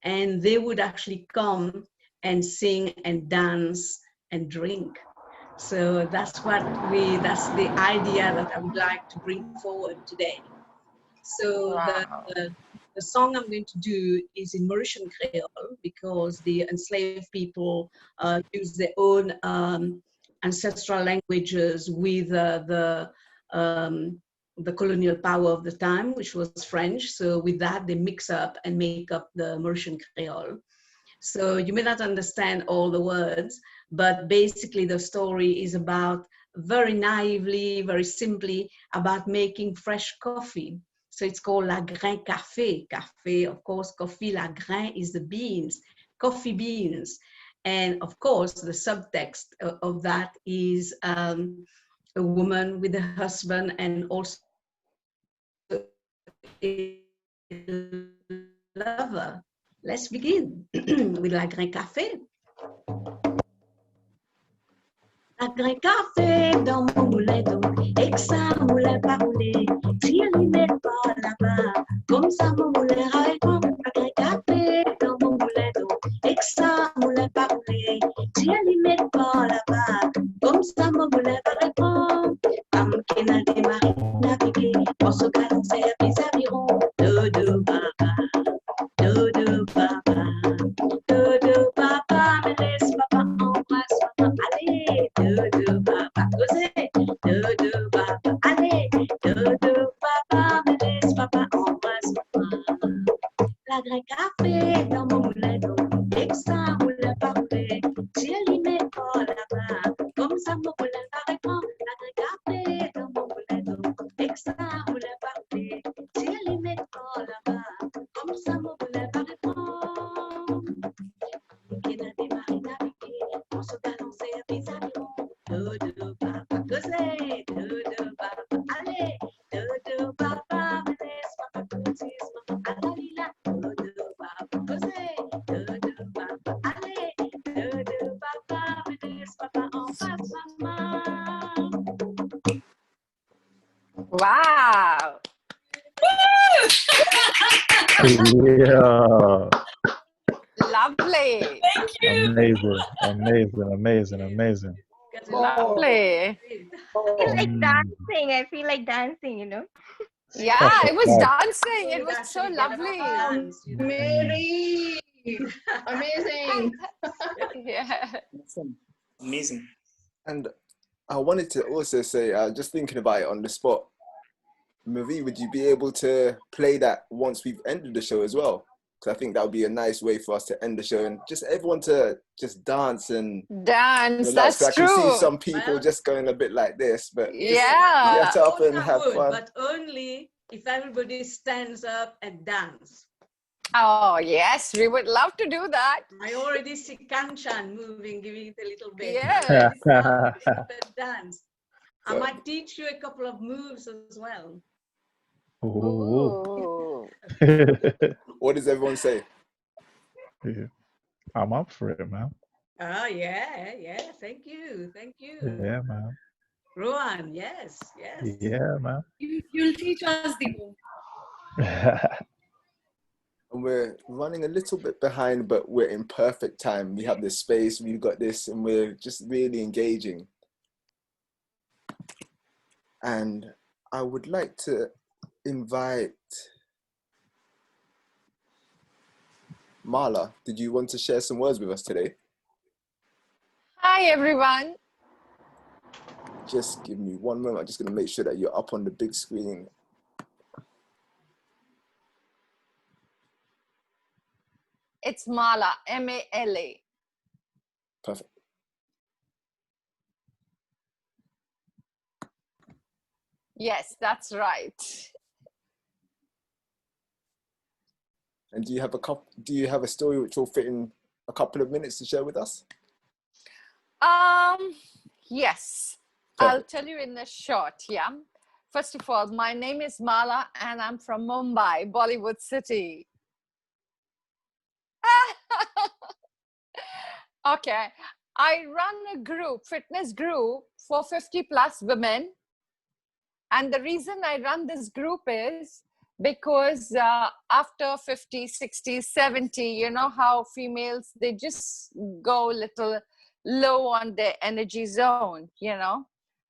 and they would actually come and sing and dance and drink. So that's the idea that I would like to bring forward today. So Wow. the the song I'm going to do is in Mauritian Creole because the enslaved people use their own ancestral languages with the colonial power of the time, which was French. So with that, they mix up and make up the Mauritian Creole. So you may not understand all the words, but basically the story is about, very naively, very simply, about making fresh coffee. So it's called la grain café. Café, of course, coffee, la grain is the beans, coffee beans. And of course, the subtext of that is a woman with a husband and also a lover. Let's begin with la grain café. La grain café dans mon moulin d'eau, et que ça moulin pas roulé, si elle y met pas là-bas, comme ça mon moulin répond. La grain café dans mon moulin d'eau, et que ça moulin pas roulé, si elle y met pas là-bas, comme ça mon moulin va répondre. Femme qui n'a démarré, navigué, pour se balancer à des avirons, dodo papa, dodo papa, dodo papa, me laisse papa, embrasse papa, allez, dodo papa, causez, dodo papa, allez, dodo papa, me laisse papa, embrasse papa. La grain café dans mon moulin d'eau, et que ça moulin pas roulé, si elle y met pas là-bas, comme ça mon moulin va répondre. La grain café dans mon moulin d'eau, et que ça moulin pas roulé, si elle y met pas là-bas, comme ça mon moulin va répondre. Qui n'a démarré naviguer, on se balançait à des avirons, dodo papa, causez, dodo papa, allez, dodo papa, me laisse papa, causer, maman, alalila, dodo papa, causez, dodo papa, allez, dodo papa, me laisse papa, en face maman. Wow. Yeah. Lovely. Thank you. Amazing. Amazing. Amazing. Amazing. Lovely. I feel like Mm. dancing. I feel like dancing, you know. Yeah, it was Wow. dancing. It was so Actually get up lovely. and dance, you know. Mary. Amazing. Yeah. Awesome. Amazing. And I wanted to also say, just thinking about it on the spot, Marie, would you be able to play that once we've ended the show as well? Because I think that would be a nice way for us to end the show and just everyone to just dance and Dance, relax. that's I can see true. some people Well, just going a bit like this, but just Yeah. get up of and course I have would, fun. but only if everybody stands up and dance. Oh, yes, we would love to do that. I already see Kanchan moving, giving it a little bit. Yes. Stand up and dance. I might teach you a couple of moves as well. Ooh. Ooh. What does everyone say? Yeah. I'm up for it, man. Oh, yeah, yeah. Thank you. Thank you. Yeah, man. Rohan, yes, yes. Yeah, man. You'll teach us, Deepu. And we're running a little bit behind, but we're in perfect time. We have this space, we've got this, and we're just really engaging. And I would like to invite Marla. Did you want to share some words with us today? Hi, everyone. Just give me one moment. I'm just going to make sure that you're up on the big screen. It's Mala, M-A-L-A. Perfect. Yes, that's right. And do you have a story which will fit in a couple of minutes to share with us? Yes, Perfect. I'll tell you in a short, yeah. First of all, my name is Mala and I'm from Mumbai, Bollywood city. Okay, I run a group, fitness group for 50 plus women. And the reason I run this group is because after 50, 60, 70, you know how females, they just go a little low on their energy zone, you know.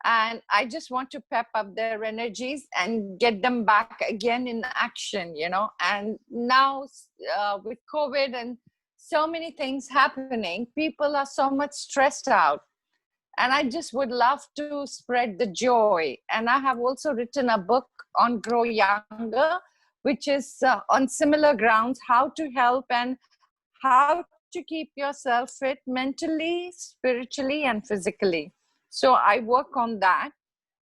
and I just want to pep up their energies and get them back again in action, you know. And now with COVID and so many things happening, people are so much stressed out, and I just would love to spread the joy. And I have also written a book on Grow Younger, which is on similar grounds, how to help and how to keep yourself fit mentally, spiritually, and physically. So I work on that.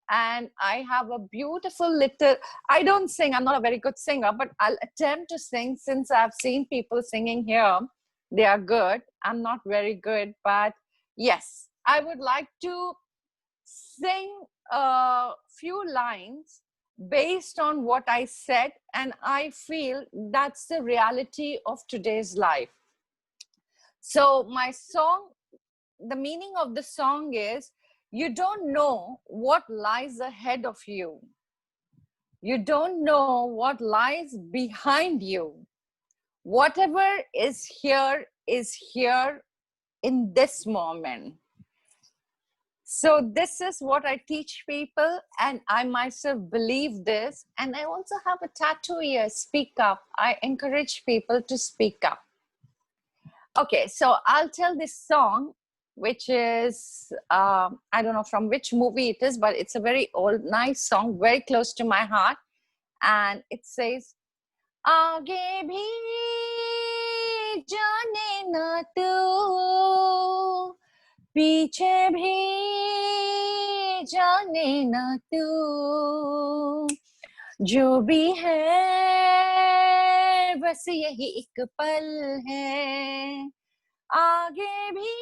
And I have a beautiful little, I don't sing, I'm not a very good singer, but I'll attempt to sing since I've seen people singing here. They are good. I'm not very good, but yes, I would like to sing a few lines based on what I said, and I feel that's the reality of today's life. So my song, the meaning of the song is, you don't know what lies ahead of you. You don't know what lies behind you. Whatever is here in this moment. So this is what I teach people, and I myself believe this. And I also have a tattoo here, speak up. I encourage people to speak up. Okay, so I'll tell this song, which is, I don't know from which movie it is, but it's a very old, nice song, very close to my heart. And it says, Aage bhi jaane na tu, पीछे भी जाने ना तू, जो भी है बस यही एक पल है, आगे भी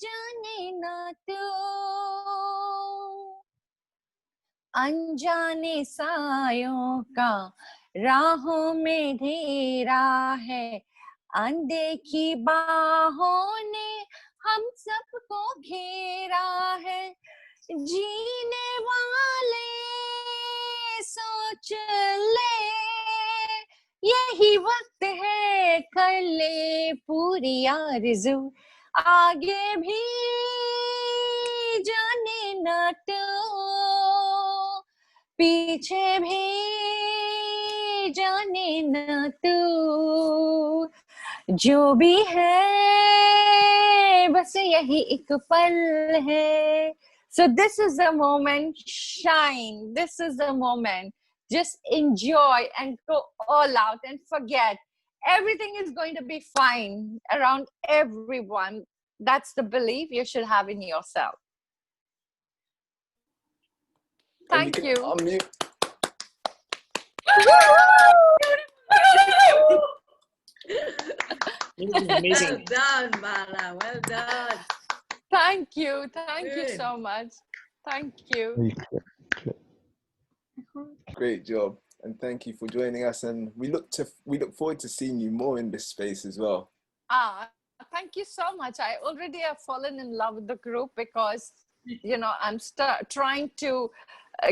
जाने ना तू, अनजाने सायों का राहों में घेरा है, अनदेखी बाहों ने हम सबको घेरा है, जीने वाले सोच ले, यही वक्त है कर ले पूरी आरज़ू, आगे भी जाने ना तू, पीछे भी जाने ना तू, जो भी है बस यही एक पल है. So this is the moment, shine. This is the moment. Just enjoy and go all out and forget. Everything is going to be fine around everyone. That's the belief you should have in yourself. Thank you. Unmute. Amazing. Well done, Bala. Well done. Thank you. Thank you Good. so much. Thank you. Great job, and thank you for joining us. And we look forward to seeing you more in this space as well. Thank you so much. I already have fallen in love with the group because, you know, I'm trying to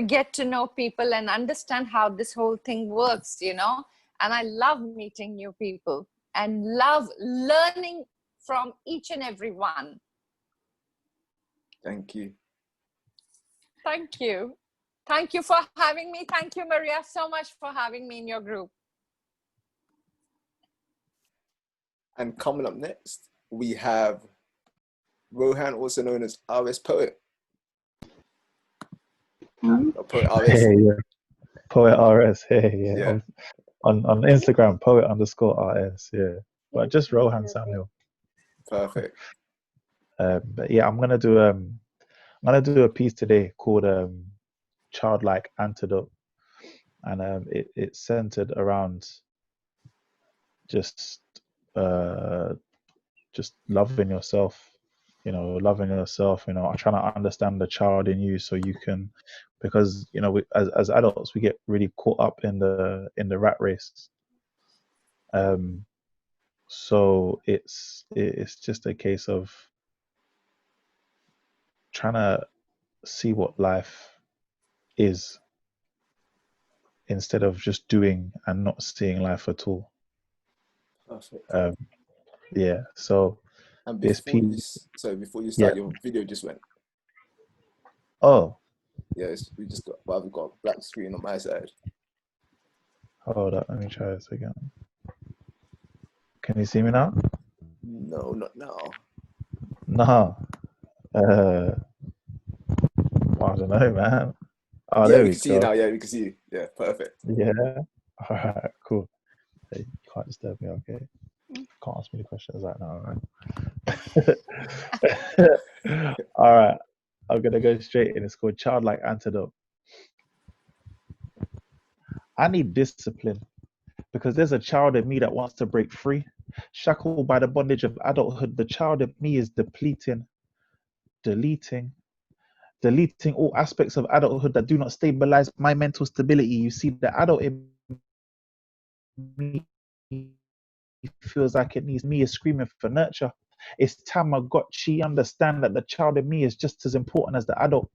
get to know people and understand how this whole thing works, you know. And I love meeting new people and love learning from each and every one. Thank you. Thank you. Thank you for having me. Thank you, Maria, so much for having me in your group. And coming up next, we have Rohan, also known as RS Poet. Or Poet RS. Hey, yeah. Poet RS. Hey, yeah. Yeah. On Instagram, poet_RS. Yeah. But just Rohan Samuel. Perfect. But yeah, I'm gonna do a piece today called Childlike Antidote, and it's centered around just loving yourself, loving yourself, trying to understand the child in you so you can, because as adults we get really caught up in the rat race. So it's just a case of trying to see what life is instead of just doing and not seeing life at all. Perfect. Yeah. So And this before piece, before you start, yeah. your video just went. Oh, Yes, we just got, well, we've got a black screen on my side. hold up. Let me try this again. Can you see me now? No, not now. Nah. I don't know, man. Oh, Yeah, there we we can see you go. now. Yeah, we can see you. Yeah, perfect. Yeah. All right, cool. Hey, you can't disturb me, okay? Can't ask me the questions right now, all right? All right. I'm going to go straight in. It's called Childlike Antidote. I need discipline because there's a child in me that wants to break free. Shackled by the bondage of adulthood, the child in me is depleting, deleting all aspects of adulthood that do not stabilize my mental stability. You see, the adult in me feels like it needs me is screaming for nurture. It's Tamagotchi. Understand that the child in me is just as important as the adult.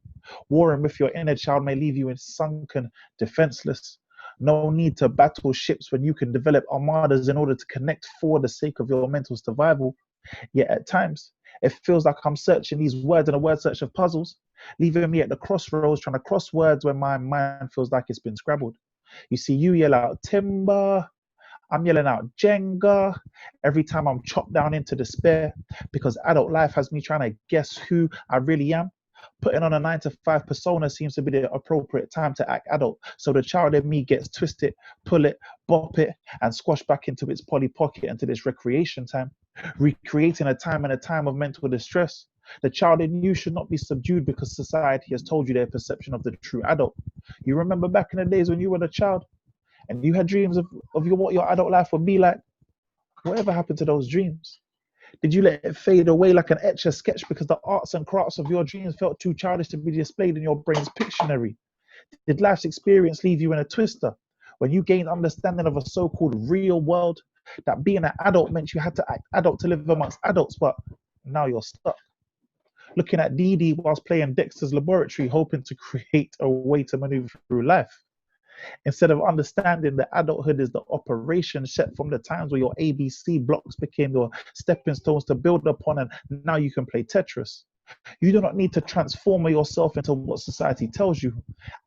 Warring with your inner child may leave you in sunken, defenseless. No need to battle ships when you can develop armadas in order to connect for the sake of your mental survival. Yet at times, it feels like I'm searching these words in a word search of puzzles, leaving me at the crossroads trying to cross words when my mind feels like it's been scrabbled. You see, you yell out timber, I'm yelling out Jenga every time I'm chopped down into despair because adult life has me trying to guess who I really am. Putting on a 9-to-5 persona seems to be the appropriate time to act adult. So the child in me gets twisted, pull it, bop it, and squash back into its Polly Pocket into this recreation time, recreating a time and a time of mental distress. The child in you should not be subdued because society has told you their perception of the true adult. You remember back in the days when you were a child and you had dreams of what your adult life would be like? Whatever happened to those dreams? Did you let it fade away like an etcher sketch because the arts and crafts of your dreams felt too childish to be displayed in your brain's Pictionary? Did life's experience leave you in a twister when you gained understanding of a so-called real world that being an adult meant you had to act adult to live amongst adults, but now you're stuck? Looking at Dee Dee whilst playing Dexter's Laboratory, hoping to create a way to maneuver through life. Instead of understanding that adulthood is the operation set from the times where your ABC blocks became your stepping stones to build upon, and now you can play Tetris. You do not need to transform yourself into what society tells you.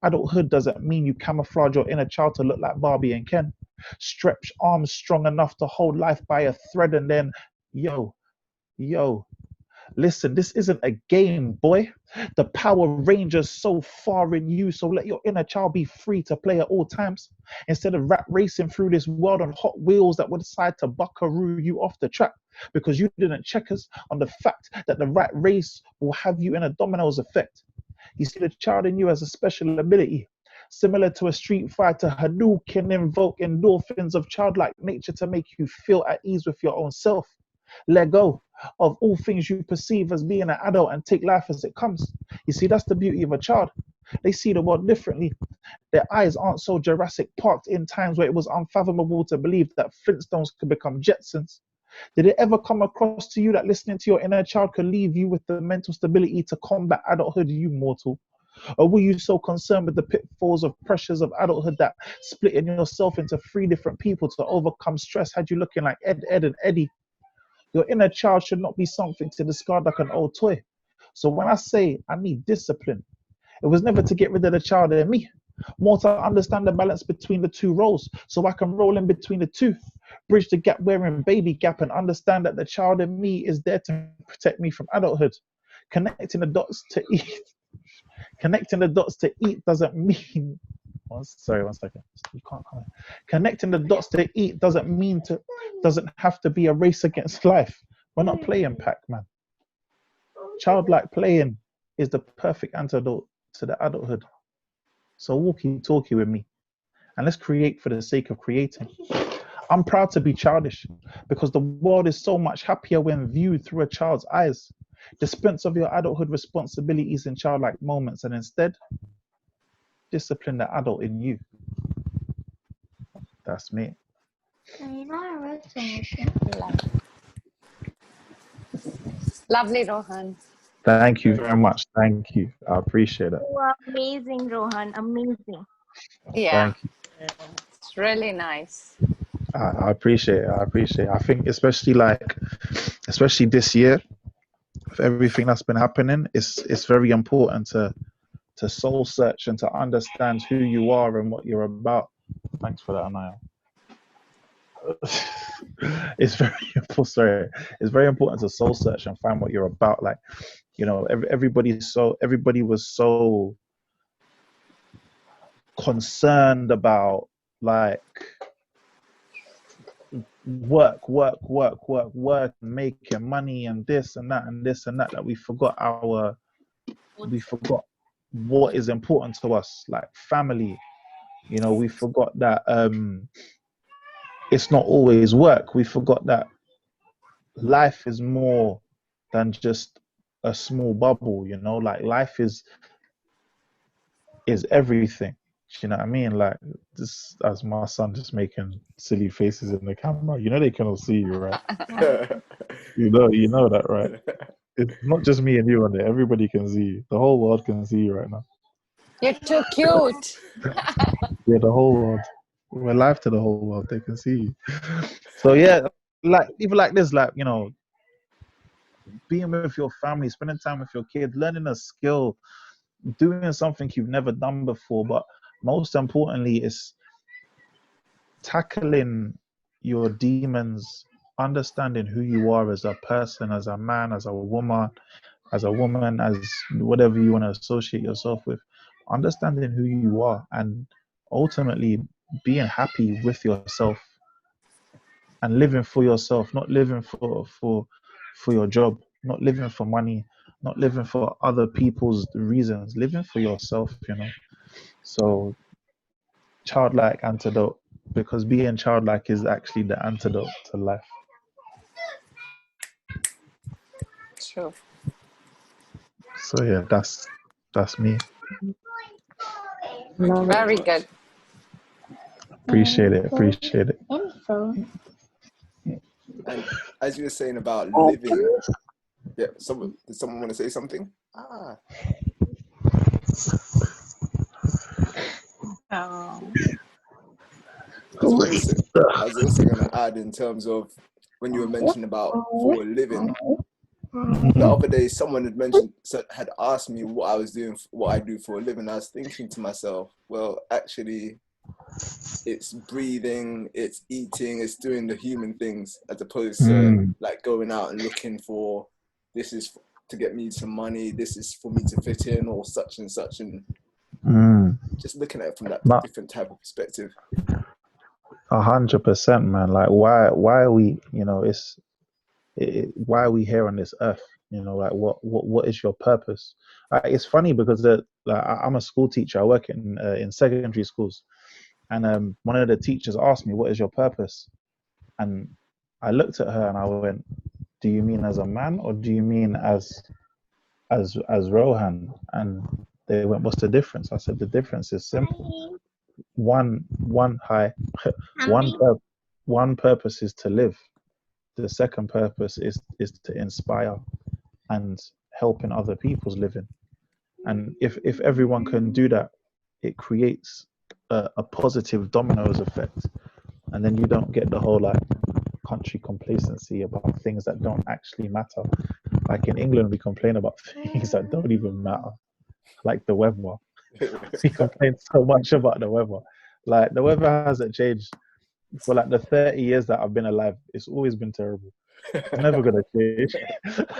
Adulthood doesn't mean you camouflage your inner child to look like Barbie and Ken. Stretch arms strong enough to hold life by a thread and then, yo, listen, this isn't a game, boy. The Power Ranger's so far in you, so let your inner child be free to play at all times. Instead of rat racing through this world on Hot Wheels that will decide to buckaroo you off the track because you didn't check us on the fact that the rat race will have you in a dominoes effect. You see, the child in you has a special ability. Similar to a street fighter, Hadouken can invoke endorphins of childlike nature to make you feel at ease with your own self. Let go of all things you perceive as being an adult and take life as it comes. You see, that's the beauty of a child. They see the world differently. Their eyes aren't so Jurassic Parked in times where it was unfathomable to believe that Flintstones could become Jetsons. Did it ever come across to you that listening to your inner child could leave you with the mental stability to combat adulthood, you mortal? Or were you so concerned with the pitfalls of pressures of adulthood that splitting yourself into 3 different people to overcome stress had you looking like Ed, and Eddie? Your inner child should not be something to discard like an old toy. So when I say I need discipline, it was never to get rid of the child in me, more to understand the balance between the two roles so I can roll in between the two, bridge the gap wearing baby gap and understand that the child in me is there to protect me from adulthood. Connecting the dots to eat doesn't mean one second. You can't comment. Connecting the dots to eat doesn't have to be a race against life. We're not playing Pac-Man. Childlike playing is the perfect antidote to the adulthood. So walkie-talkie with me, and let's create for the sake of creating. I'm proud to be childish because the world is so much happier when viewed through a child's eyes. Dispense of your adulthood responsibilities in childlike moments and instead discipline the adult in you. That's me. Lovely, Rohan. Thank you very much. Thank you. I appreciate it. You are amazing, Rohan. Amazing. Yeah, Thank you. it's really nice. I appreciate it. I appreciate it. I think especially this year, with everything that's been happening, it's very important to soul search and to understand who you are and what you're about. Thanks for that, Anaya. It's very important. Sorry, it's very important to soul search and find what you're about. Like, you know, everybody was so concerned about like work, making money and this and that and this and that, that we forgot what is important to us, like family. You know, we forgot that it's not always work. We forgot that life is more than just a small bubble, you know, like life is everything. You know what I mean? Like this, as my son just making silly faces in the camera. You know they cannot see you, right? you know that, right? It's not just me and you on there. Everybody can see you. The whole world can see you right now. You're too cute. Yeah, the whole world. We're live to the whole world. They can see you. So yeah, like even like this, like, you know, being with your family, spending time with your kids, learning a skill, doing something you've never done before, but most importantly is tackling your demons, understanding who you are as a person, as a man, as a woman, as whatever you want to associate yourself with, understanding who you are and ultimately being happy with yourself and living for yourself, not living for your job, not living for money, not living for other people's reasons, living for yourself, you know. So childlike antidote, because being childlike is actually the antidote to life. True. So yeah, that's me. Very good. Appreciate it. And as you were saying about living, yeah, did someone want to say something? I was also going to add, in terms of when you were mentioning about for a living, the other day someone had asked me what I do for a living. I was thinking to myself, well, actually, it's breathing, it's eating, it's doing the human things, as opposed to like going out and looking for, this is to get me some money, this is for me to fit in, or such and such, and just looking at it from that different type of perspective. 100%, man. Like why are we, you know, why are we here on this earth? You know, like what is your purpose? It's funny because I'm a school teacher. I work in secondary schools, and one of the teachers asked me, "What is your purpose?" And I looked at her and I went, "Do you mean as a man, or do you mean as Rohan?" And they went, "What's the difference?" I said, "The difference is simple. One purpose is to live. The second purpose is to inspire and helping other people's living. And if everyone can do that, it creates a positive dominoes effect. And then you don't get the whole like country complacency about things that don't actually matter. Like in England, we complain about things that don't even matter, like the weather. We complain so much about the weather. Like the weather hasn't changed for like the 30 years that I've been alive. It's always been terrible. It's never gonna change.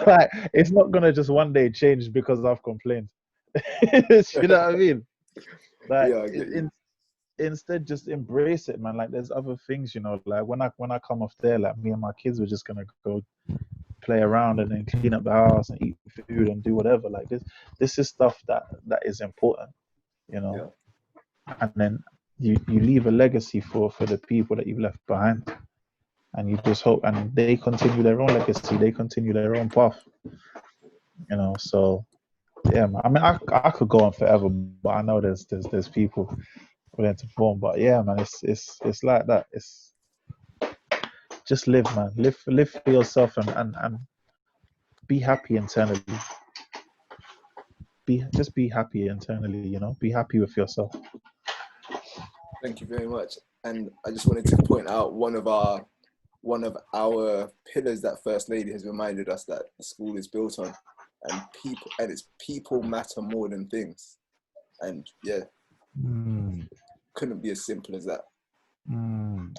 Like it's not gonna just one day change because I've complained. You know what I mean? Like instead, just embrace it, man. Like there's other things, you know. Like when I come off there, like me and my kids were just gonna go play around and then clean up the house and eat food and do whatever. Like this is stuff that is important, you know. And then you leave a legacy for the people that you've left behind, and you just hope and they continue their own legacy, they continue their own path, you know. So yeah, man. I mean, I could go on forever, but I know there's people willing to form. But yeah, man, it's like that. It's just live, man. Live for yourself and be happy internally. Just be happy internally, you know. Be happy with yourself. Thank you very much. And I just wanted to point out one of our pillars that First Lady has reminded us that the school is built on, and it's people matter more than things. And yeah, Mm, couldn't be as simple as that.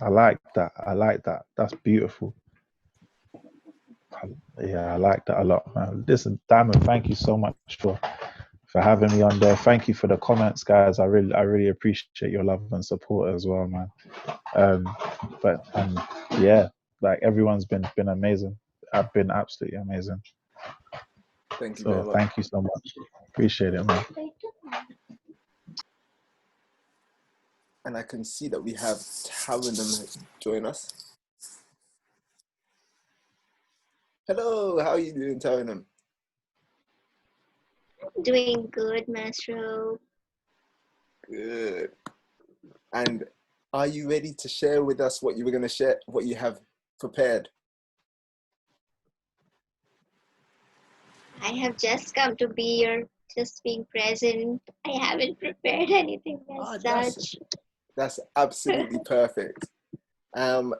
I like that. I like that. That's beautiful. Yeah, I like that a lot, man. Listen, Diamond, thank you so much for having me on there. Thank you for the comments, guys. I really appreciate your love and support as well, man. But yeah, like everyone's been amazing. I've been absolutely amazing. Thank you very So much. thank you so much. Appreciate it, man. And I can see that we have Taranum join us. Hello, how are you doing, Taranum? Doing good, Maestro. Good. And are you ready to share with us what you were going to share, what you have prepared? I have just come to be here, just being present. I haven't prepared anything as such. That's absolutely perfect. And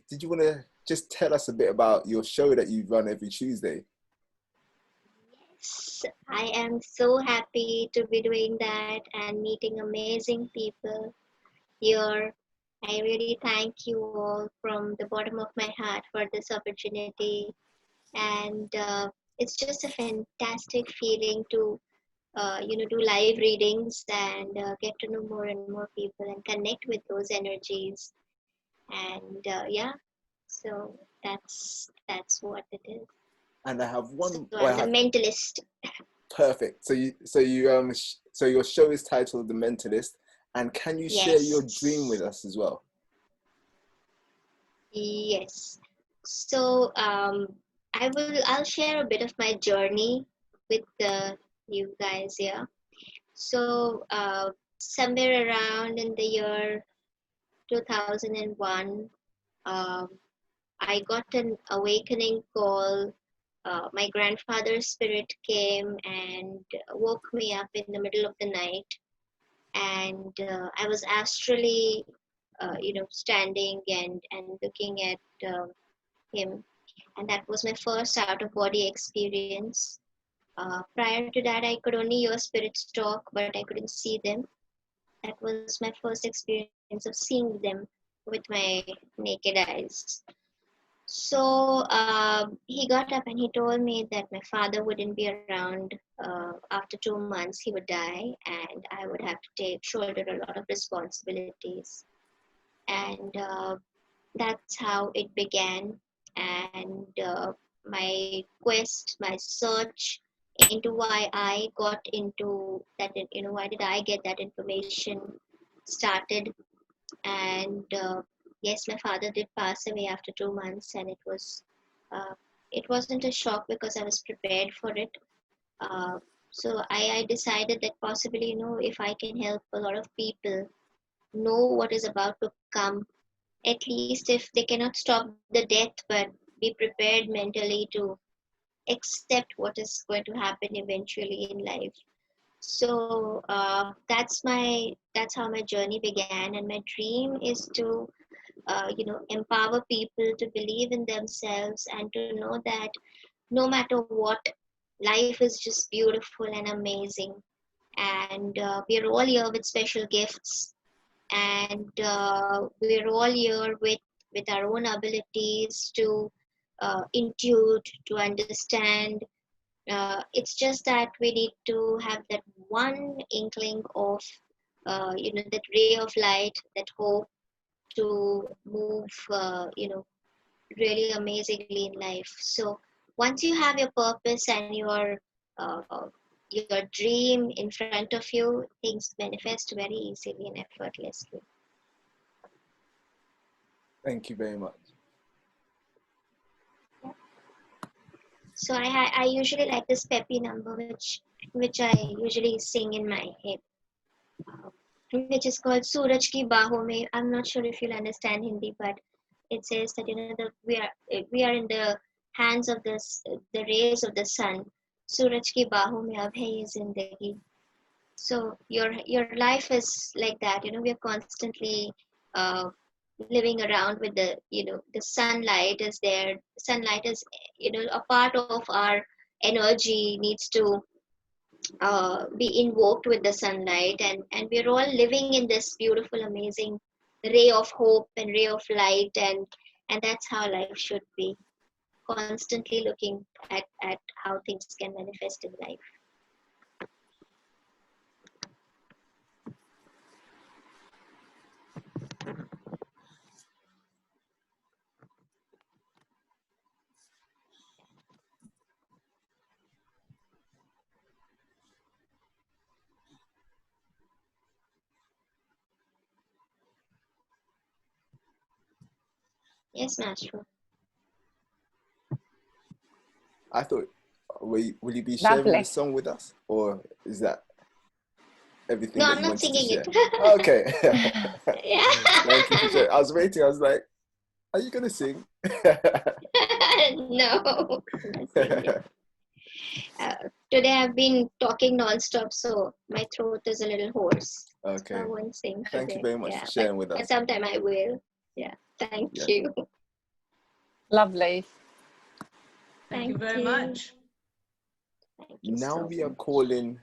did you want to just tell us a bit about your show that you run every Tuesday? Yes, I am so happy to be doing that and meeting amazing people here. I really thank you all from the bottom of my heart for this opportunity. And it's just a fantastic feeling to do live readings and get to know more and more people and connect with those energies. And yeah, so that's what it is. And I have one. So I'm the mentalist. Perfect. So your show is titled The Mentalist, and can you share your dream with us as well? Yes. So I'll share a bit of my journey with you guys here. So somewhere around in the year 2001, I got an awakening call. My grandfather's spirit came and woke me up in the middle of the night, and I was astrally, standing and looking at him, and that was my first out-of-body experience. Prior to that, I could only hear spirits talk, but I couldn't see them. That was my first experience of seeing them with my naked eyes. So he got up and he told me that my father wouldn't be around. After 2 months, he would die, and I would have to shoulder a lot of responsibilities. And that's how it began. And my quest, my search into why I got into that, why did I get that information started. And yes, my father did pass away after 2 months, and it wasn't a shock because I was prepared for it. So I decided that possibly, if I can help a lot of people know what is about to come, at least if they cannot stop the death, but be prepared mentally to accept what is going to happen eventually in life. So that's how my journey began, and my dream is to empower people to believe in themselves and to know that no matter what, life is just beautiful and amazing. And we're all here with special gifts, and we're all here with our own abilities to intuit, to understand. It's just that we need to have that one inkling of, that ray of light, that hope to move, really amazingly in life. So once you have your purpose and uh, your dream in front of you, things manifest very easily and effortlessly. Thank you very much. So I usually like this peppy number, which I usually sing in my head, which is called Suraj ki Baahon Mein. I'm not sure if you'll understand Hindi, but it says that we are in the hands of the rays of the sun. Suraj ki Baahon Mein ab hai ye zindagi. So your life is like that. We are constantly living around with the sunlight is there. Sunlight is a part of our energy, needs to be invoked with the sunlight, and we're all living in this beautiful, amazing ray of hope and ray of light, and that's how life should be. Constantly looking at how things can manifest in life. Yes, Maestro. I thought, will you be sharing Lovely. the song with us, or is that everything No, that I'm you not wanted to singing share? it. Okay. Yeah. Thank you for sharing. I was waiting. I was like, are you gonna sing? No, I'm not singing it. Today I've been talking non-stop, so my throat is a little hoarse. So I Okay. won't sing Thank you today. very much Yeah, for sharing with but us. sometime I will. Yeah, thank Yeah. you. Lovely. Thank you Thank very you. much. Thank you Now so we are much. calling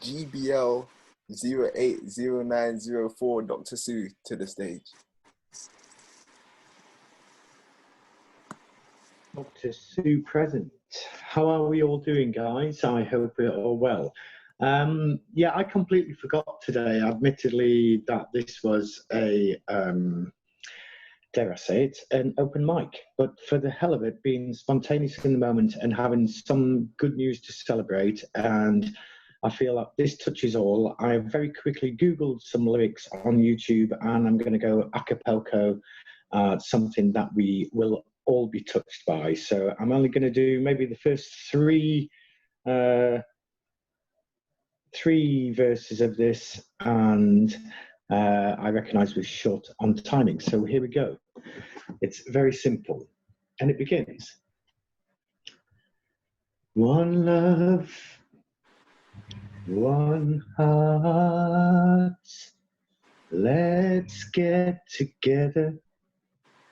GBL 080904 Dr. Sue to the stage. Dr. Sue present. How are we all doing, guys? I hope we're all well. Yeah, I completely forgot today, admittedly, that this was a, dare I say it, an open mic. But for the hell of it, being spontaneous in the moment and having some good news to celebrate, and I feel like this touches all. I very quickly Googled some lyrics on YouTube, and I'm going to go acapelco, something that we will all be touched by. So I'm only going to do maybe the first three verses of this, and I recognise we're short on timing. So here we go. It's very simple, and it begins. One love, one heart, let's get together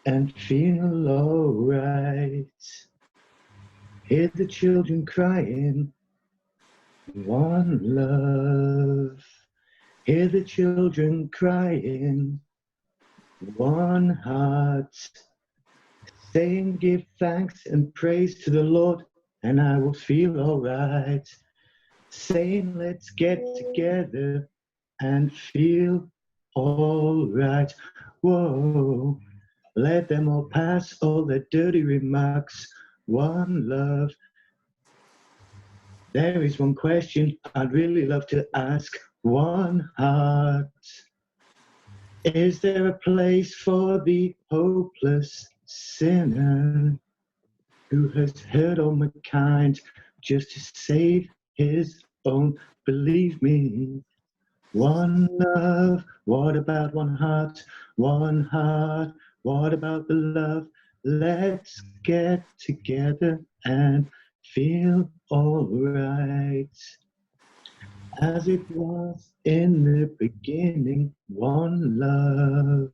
and feel alright. Hear the children crying, one love. Hear the children crying, one heart. Saying give thanks and praise to the Lord, and I will feel alright. Saying let's get together and feel alright. Whoa, let them all pass, all their dirty remarks. One love. There is one question I'd really love to ask. One heart. Is there a place for the hopeless sinner who has hurt all mankind just to save his own? Believe me, one love. What about one heart? One heart. What about the love? Let's get together and feel alright. As it was in the beginning, one love.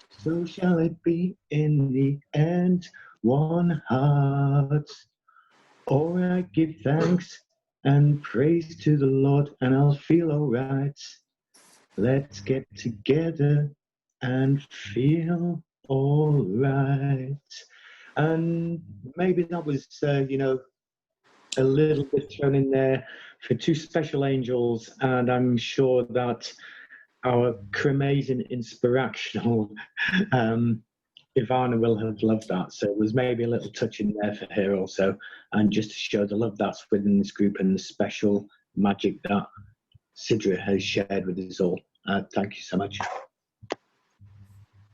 So shall it be in the end, one heart. Oh, I give thanks and praise to the Lord, and I'll feel alright. Let's get together and feel alright. And maybe that was, a little bit thrown in there for two special angels, and I'm sure that our amazing inspirational Ivana will have loved that. So it was maybe a little touch in there for her also, and just to show the love that's within this group and the special magic that Sidra has shared with us all. Thank you so much.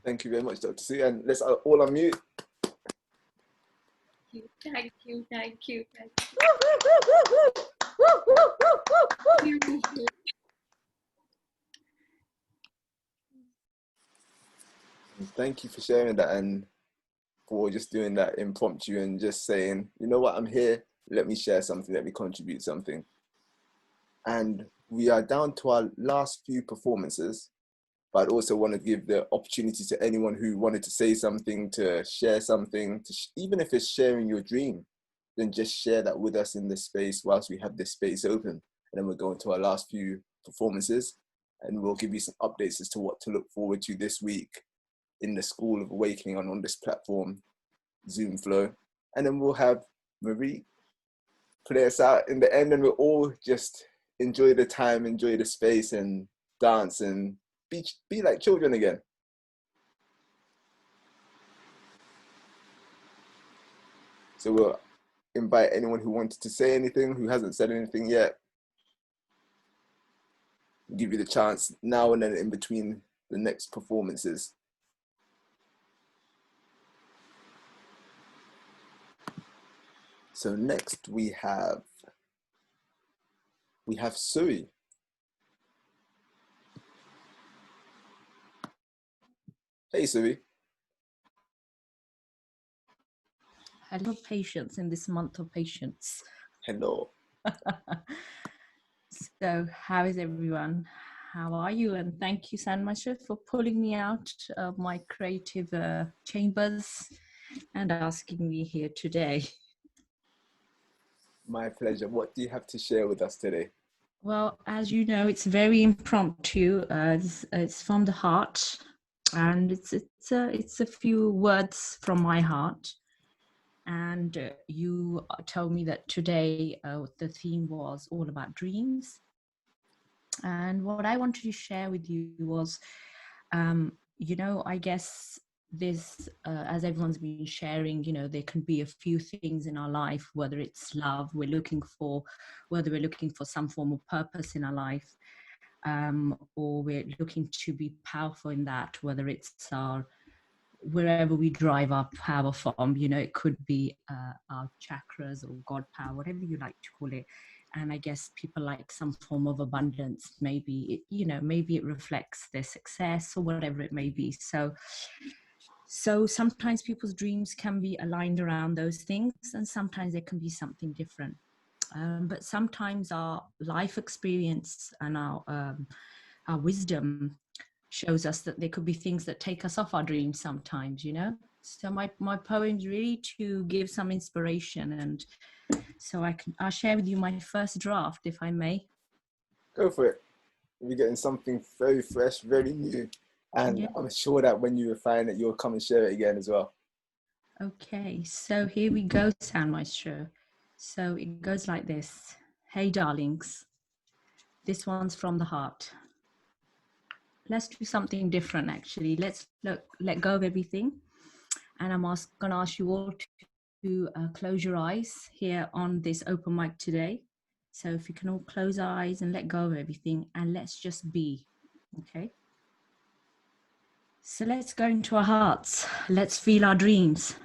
Thank you very much, Dr. Sue. And let's all unmute. Thank you. Thank you for sharing that and for just doing that impromptu and just saying, you know what, I'm here. Let me share something. Let me contribute something. And we are down to our last few performances, but I also want to give the opportunity to anyone who wanted to say something, to share something, even if it's sharing your dream. then just share that with us in this space whilst we have this space open. And then we'll go into our last few performances, and we'll give you some updates as to what to look forward to this week in the School of Awakening on this platform, Zoom Flow. And then we'll have Marie play us out in the end, and we'll all just enjoy the time, enjoy the space, and dance and be like children again. So we'll invite anyone who wanted to say anything, who hasn't said anything yet. We'll give you the chance now and then in between the next performances. So next we have Sui. Hey, Sui. Hello, patience in this month of patience. Hello. So, how is everyone? How are you? And thank you, Sound Maestro, for pulling me out of my creative chambers and asking me here today. My pleasure. What do you have to share with us today? Well, as you know, it's very impromptu. It's from the heart, and it's a few words from my heart. And you told me that today the theme was all about dreams. And what I wanted to share with you was, you know, I guess this, as everyone's been sharing, you know, there can be a few things in our life, whether it's love we're looking for, whether we're looking for some form of purpose in our life, or we're looking to be powerful in that, whether it's our wherever we drive our power from, you know, it could be our chakras or God power, whatever you like to call it. And I guess people like some form of abundance, maybe, you know, maybe it reflects their success or whatever it may be. So sometimes people's dreams can be aligned around those things, and sometimes there can be something different. But sometimes our life experience and our wisdom shows us that there could be things that take us off our dreams sometimes, you know. So my poem's really to give some inspiration, and so I'll share with you my first draft, if I may. Go for it. We're getting something very fresh, very new, and yeah. I'm sure that when you refine it, you'll come and share it again as well. Okay, so here we go, Sound Maestro. So it goes like this. Hey darlings, this one's from the heart. Let's do something different, actually. Let's let go of everything. And I'm going to ask you all to close your eyes here on this open mic today. So if you can all close our eyes and let go of everything, and let's just be, okay? So let's go into our hearts. Let's feel our dreams.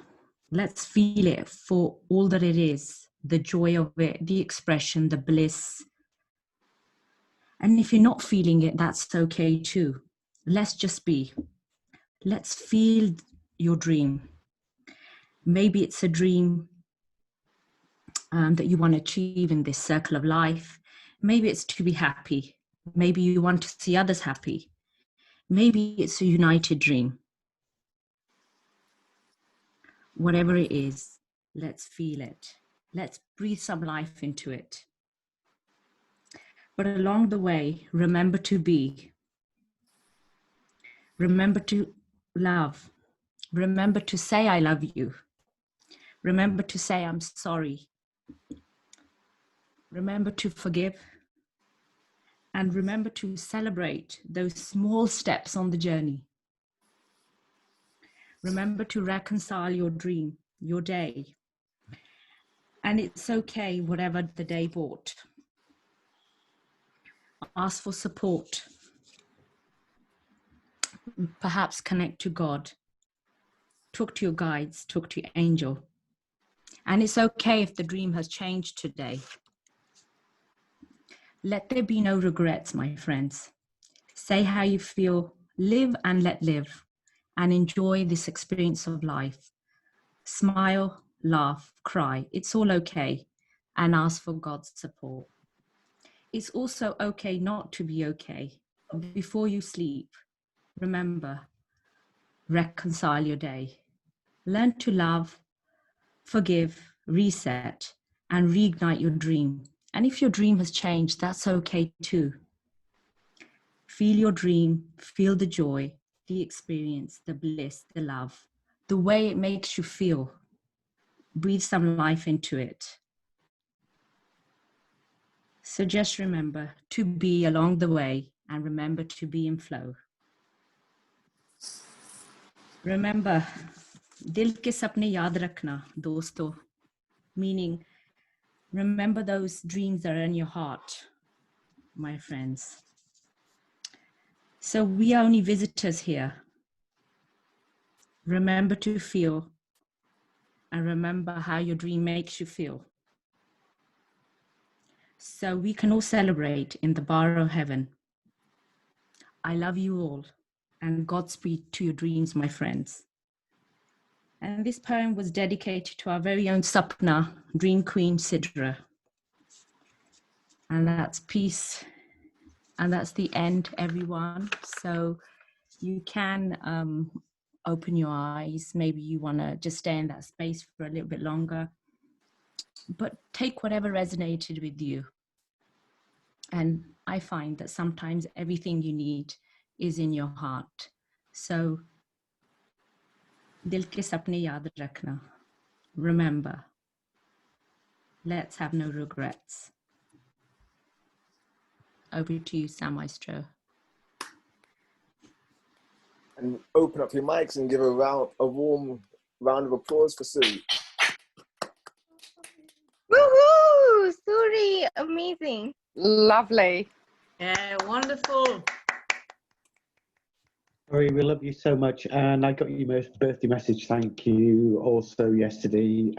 Let's feel it for all that it is, the joy of it, the expression, the bliss. And if you're not feeling it, that's okay too. Let's just be. Let's feel your dream. Maybe it's a dream that you want to achieve in this circle of life. Maybe it's to be happy. Maybe you want to see others happy. Maybe it's a united dream. Whatever it is, let's feel it. Let's breathe some life into it. But along the way, remember to be. Remember to love. Remember to say, I love you. Remember to say, I'm sorry. Remember to forgive. And remember to celebrate those small steps on the journey. Remember to reconcile your dream, your day. And it's okay, whatever the day brought. Ask for support. Perhaps connect to God. Talk to your guides, talk to your angel. And it's okay if the dream has changed today. Let there be no regrets, my friends. Say how you feel, live and let live, and enjoy this experience of life. Smile, laugh, cry, it's all okay, and ask for God's support. It's also okay not to be okay. Before you sleep, remember, reconcile your day. Learn to love, forgive, reset, and reignite your dream. And if your dream has changed, that's okay too. Feel your dream, feel the joy, the experience, the bliss, the love, the way it makes you feel. Breathe some life into it. So just remember to be along the way and remember to be in flow. Remember, dil ke sapne yaad rakhna, dosto. Meaning, remember those dreams that are in your heart, my friends. So we are only visitors here. Remember to feel and remember how your dream makes you feel. So we can all celebrate in the bar of heaven. I love you all and Godspeed to your dreams, my friends. And this poem was dedicated to our very own Sapna, Dream Queen Sidra. And that's peace. And that's the end, everyone. So you can open your eyes. Maybe you want to just stay in that space for a little bit longer. But take whatever resonated with you. And I find that sometimes everything you need is in your heart. So, dil ke sapne yaad rakhna. Remember, let's have no regrets. Over to you, Sound Maestro. And open up your mics and give a warm round of applause for Suri. Woohoo! Suri, amazing. Lovely. Yeah, wonderful. Sorry, we love you so much. And I got your birthday message. Thank you also yesterday.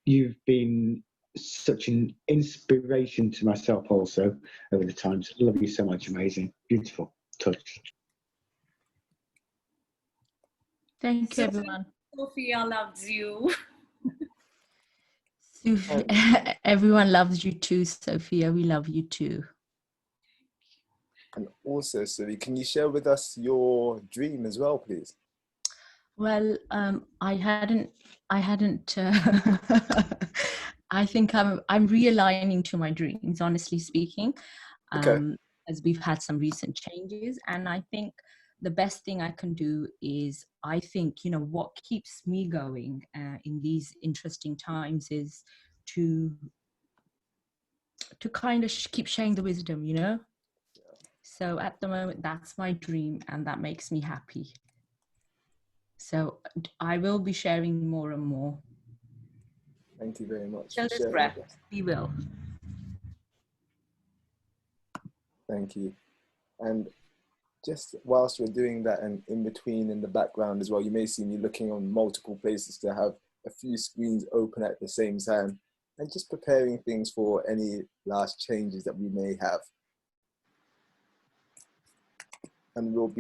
You've been such an inspiration to myself also over the times. Love you so much. Amazing. Beautiful. Touch. Thank you, everyone. Sophia loves you. Everyone loves you too, Sophia. We love you too. And also, Suri, can you share with us your dream as well, please? Well, I hadn't. I think I'm realigning to my dreams, honestly speaking, Okay. as we've had some recent changes, and I think the best thing I can do is, I think, what keeps me going in these interesting times is to kind of keep sharing the wisdom, So at the moment, that's my dream, and that makes me happy. So I will be sharing more and more. Thank you very much Till for this sharing breath, with us. we will. Thank you. And just whilst we're doing that, and in between in the background as well, you may see me looking on multiple places to have a few screens open at the same time and just preparing things for any last changes that we may have. And would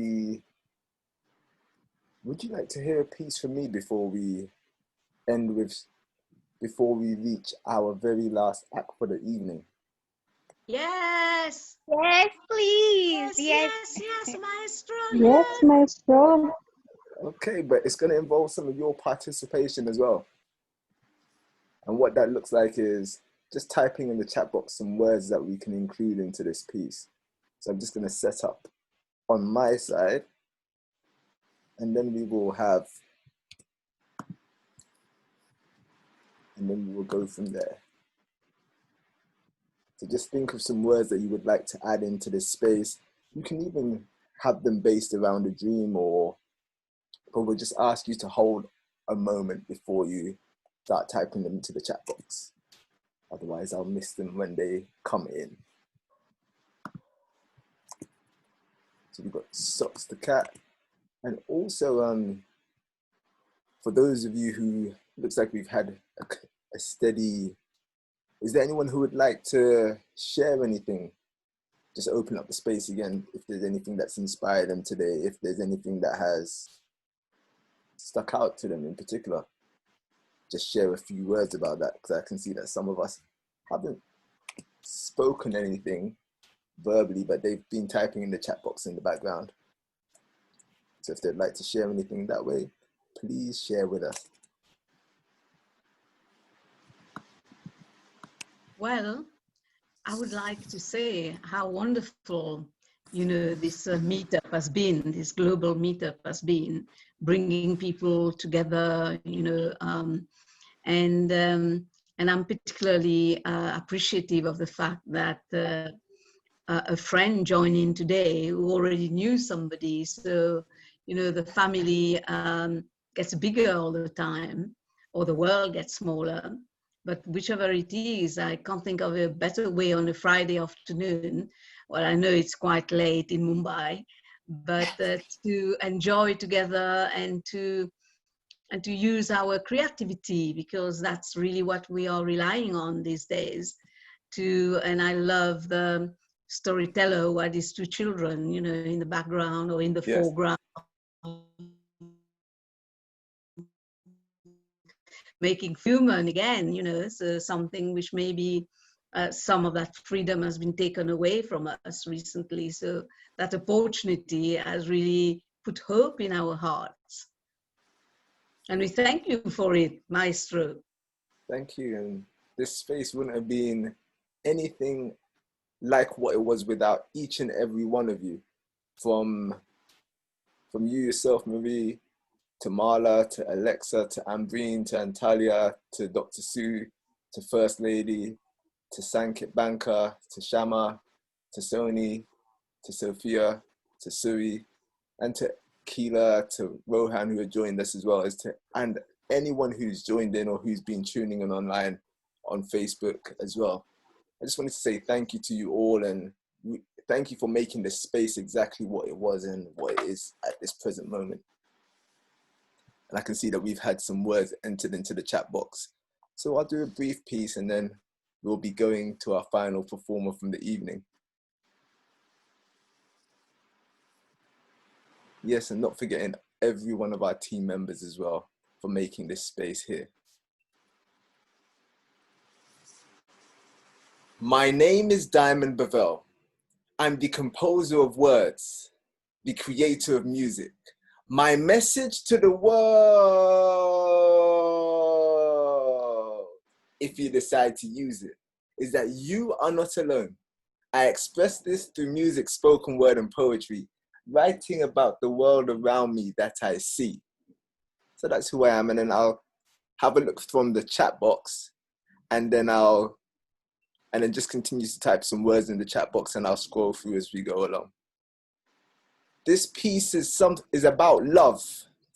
you like to hear a piece from me before we reach our very last act for the evening? Yes. Yes, please. Yes, Maestro. Yes, Maestro. Okay, but it's going to involve some of your participation as well. And what that looks like is just typing in the chat box some words that we can include into this piece. So I'm just going to set up on my side, and then we will go from there. So just think of some words that you would like to add into this space. You can even have them based around a dream, or we'll just ask you to hold a moment before you start typing them into the chat box. Otherwise, I'll miss them when they come in. So we've got Socks the Cat. And also, for those of you who, looks like we've had a steady, is there anyone who would like to share anything? Just open up the space again if there's anything that's inspired them today, if there's anything that has stuck out to them in particular. Just share a few words about that, because I can see that some of us haven't spoken anything verbally, but they've been typing in the chat box in the background. So if they'd like to share anything that way, please share with us. Well, I would like to say how wonderful, this meetup has been, this global meetup has been, bringing people together, and I'm particularly appreciative of the fact that a friend joined in today who already knew somebody. So, the family gets bigger all the time, or the world gets smaller. But whichever it is, I can't think of a better way on a Friday afternoon. Well, I know it's quite late in Mumbai, but to enjoy together and to use our creativity, because that's really what we are relying on these days. And I love the storyteller who had his two children, in the background or in the Yes. foreground, making human again, so something which maybe some of that freedom has been taken away from us recently. So that opportunity has really put hope in our hearts. And we thank you for it, Maestro. Thank you. And this space wouldn't have been anything like what it was without each and every one of you. From you yourself, Marie, to Marla, to Alexa, to Ambreen, to Antalya, to Dr. Sue, to First Lady, to Sankit Banka, to Shama, to Sony, to Sophia, to Suri, and to Keela, to Rohan, who had joined us as well, and anyone who's joined in or who's been tuning in online on Facebook as well. I just wanted to say thank you to you all, and thank you for making this space exactly what it was and what it is at this present moment. And I can see that we've had some words entered into the chat box. So I'll do a brief piece and then we'll be going to our final performer from the evening. Yes, and not forgetting every one of our team members as well for making this space here. My name is Diamond Bavell. I'm the composer of words, the creator of music. My message to the world, if you decide to use it, is that you are not alone. I express this through music, spoken word, and poetry, writing about the world around me that I see. So that's who I am, and then I'll have a look from the chat box, and then just continue to type some words in the chat box, and I'll scroll through as we go along. This piece is about love,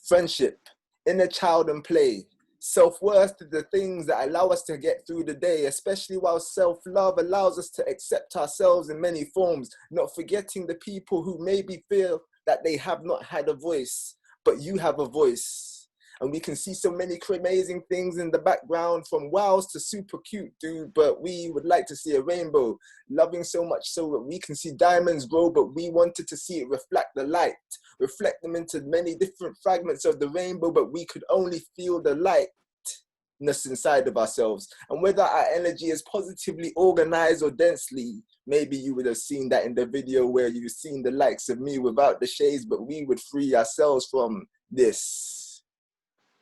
friendship, inner child and play. Self-worth to the things that allow us to get through the day, especially while self-love allows us to accept ourselves in many forms, not forgetting the people who maybe feel that they have not had a voice, but you have a voice. And we can see so many amazing things in the background, from wows to super cute, dude, but we would like to see a rainbow. Loving so much so that we can see diamonds grow, but we wanted to see it reflect the light, reflect them into many different fragments of the rainbow, but we could only feel the lightness inside of ourselves. And whether our energy is positively organized or densely, maybe you would have seen that in the video where you've seen the likes of me without the shades, but we would free ourselves from this.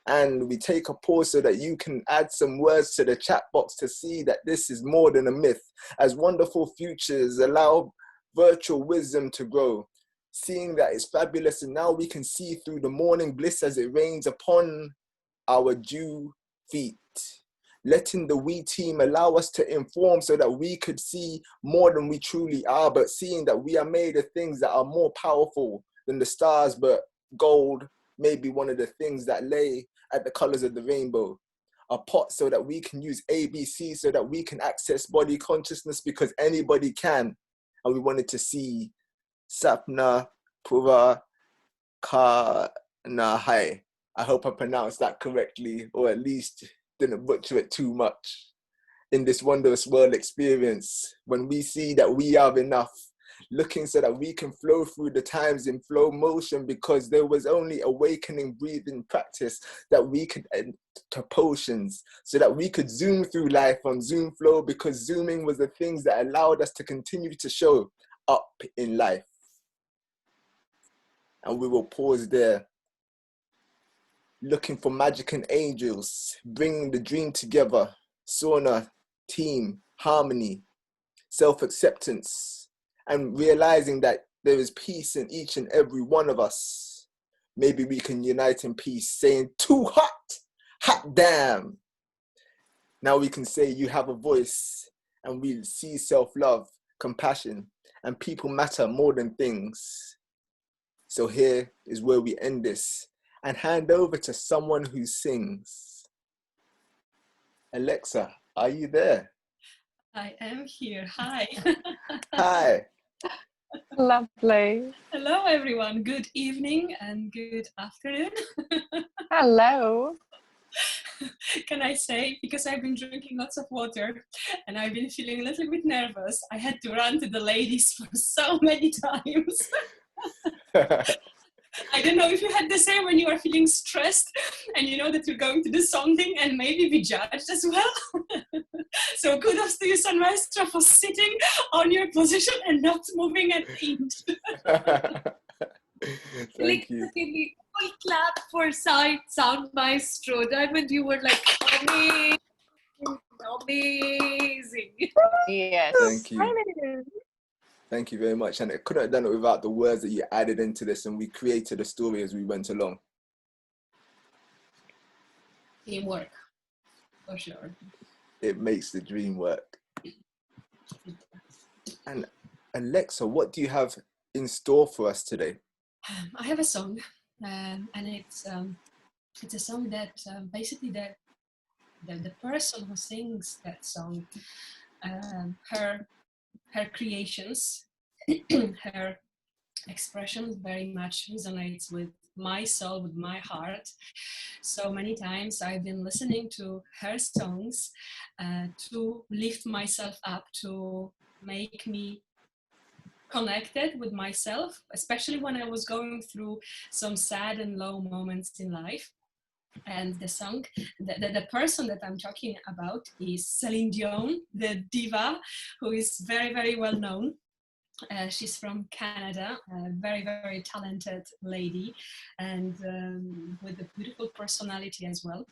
And we take a pause so that you can add some words to the chat box to see that this is more than a myth, as wonderful futures allow virtual wisdom to grow. Seeing that it's fabulous, and now we can see through the morning bliss as it rains upon our dew feet. Letting the we team allow us to inform so that we could see more than we truly are, but seeing that we are made of things that are more powerful than the stars, but gold may be one of the things that lay at the colors of the rainbow. A pot so that we can use ABC, so that we can access body consciousness, because anybody can. And we wanted to see Sapna Pura Kanahai. I hope I pronounced that correctly, or at least didn't butcher it too much. In this wondrous world experience, when we see that we are enough, looking so that we can flow through the times in flow motion, because there was only awakening breathing practice that we could enter potions, so that we could zoom through life on Zoom flow, because zooming was the things that allowed us to continue to show up in life. And we will pause there, looking for magic and angels, bringing the dream together. Sauna, team, harmony, self-acceptance, and realizing that there is peace in each and every one of us. Maybe we can unite in peace, saying too hot, hot damn. Now we can say you have a voice, and we see self-love, compassion, and people matter more than things. So here is where we end this and hand over to someone who sings. Alexa, are you there? I am here. Hi. Hi. Lovely. Hello, everyone. Good evening and good afternoon. Hello. Can I say, because I've been drinking lots of water and I've been feeling a little bit nervous, I had to run to the ladies for so many times. I don't know if you had the same when you are feeling stressed and you know that you're going to do something and maybe be judged as well. So kudos to you, Sound Maestro, for sitting on your position and not moving an inch. Thank you. Give me a full clap for Sound Maestro. Diamond, you were like amazing. Amazing. Yes. Thank you. Thank you very much. And I couldn't have done it without the words that you added into this, and we created a story as we went along. Teamwork, for sure. It makes the dream work. And Alexa, what do you have in store for us today? I have a song, and it's a song that basically the person who sings that song, her creations, her expression very much resonates with my soul, with my heart. So many times I've been listening to her songs to lift myself up, to make me connected with myself, especially when I was going through some sad and low moments in life. And the song, the person that I'm talking about is Celine Dion, the diva, who is very, very well known. She's from Canada, a very, very talented lady, and with a beautiful personality as well.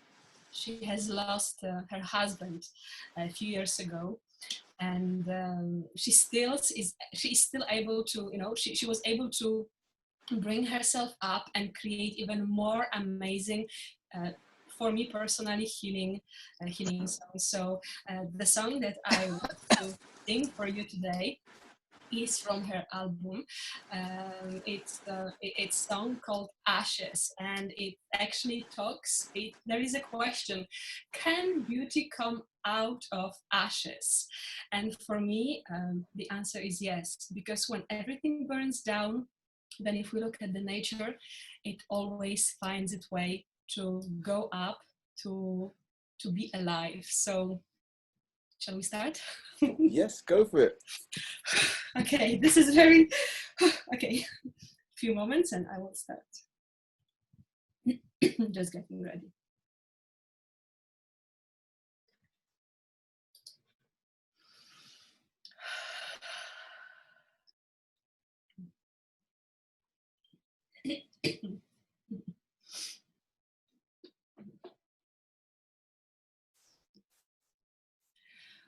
She has lost her husband a few years ago, and she's still able to, she was able to bring herself up and create even more amazing, for me personally, healing songs. So the song that I want to sing for you today is from her album. It's a song called Ashes, and it actually talks, there is a question: can beauty come out of ashes? And for me, the answer is yes, because when everything burns down, then if we look at the nature, it always finds its way to go up, to be alive. So shall we start? Yes, go for it. Okay, this is very, okay, a few moments and I will start. Just getting ready.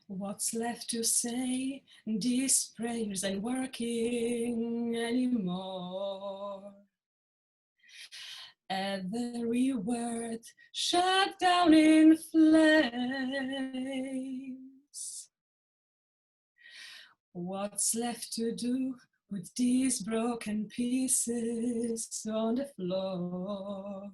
What's left to say? These prayers ain't working anymore. Every word shut down in flames. What's left to do with these broken pieces on the floor?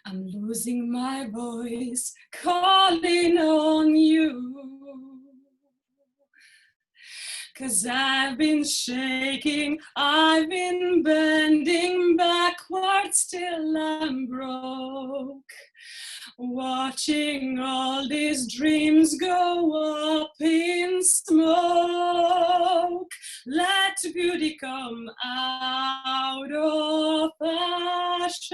I'm losing my voice, calling on you. 'Cause I've been shaking, I've been bending backwards till I'm broke. Watching all these dreams go up in smoke. Let beauty come out of ashes.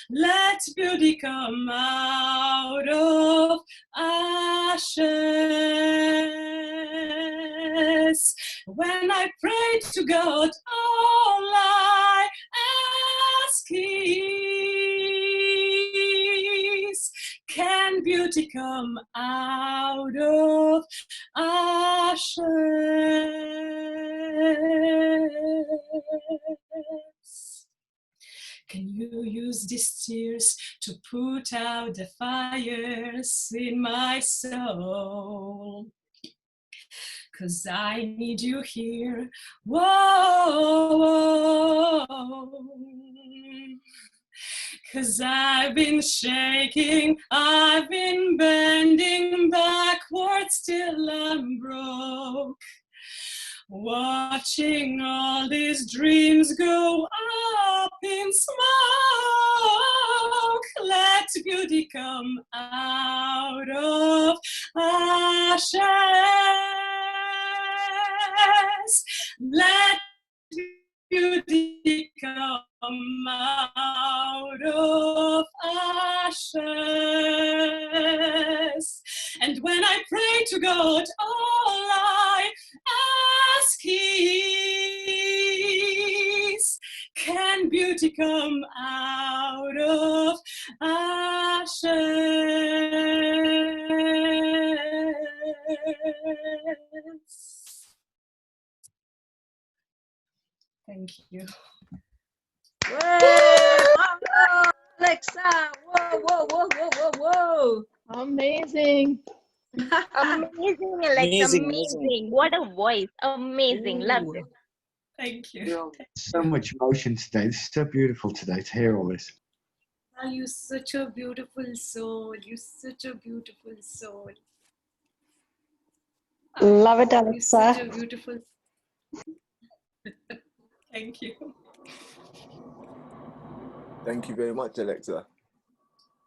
Let beauty come out of ashes. When I pray to God, all I ask is, Can beauty come out of ashes? Can you use these tears to put out the fires in my soul? 'Cause I need you here. Whoa. 'Cause I've been shaking, I've been bending backwards till I'm broke. Watching all these dreams go up in smoke. Let beauty come out of ashes. Let beauty come out of ashes. And when I pray to God, all I ask is, can beauty come out of ashes? Thank you. Whoa, Alexa! Whoa, whoa, whoa, whoa, whoa, whoa! Amazing. Amazing, Alexa. Amazing, Amazing. What a voice. Amazing. Loved it. Thank you. Girl, so much emotion today. This is so beautiful today to hear all this. Are you such a beautiful soul? You're such a beautiful soul. Love it, You're such a Alexa. beautiful. Thank you. Thank you very much, Alexa.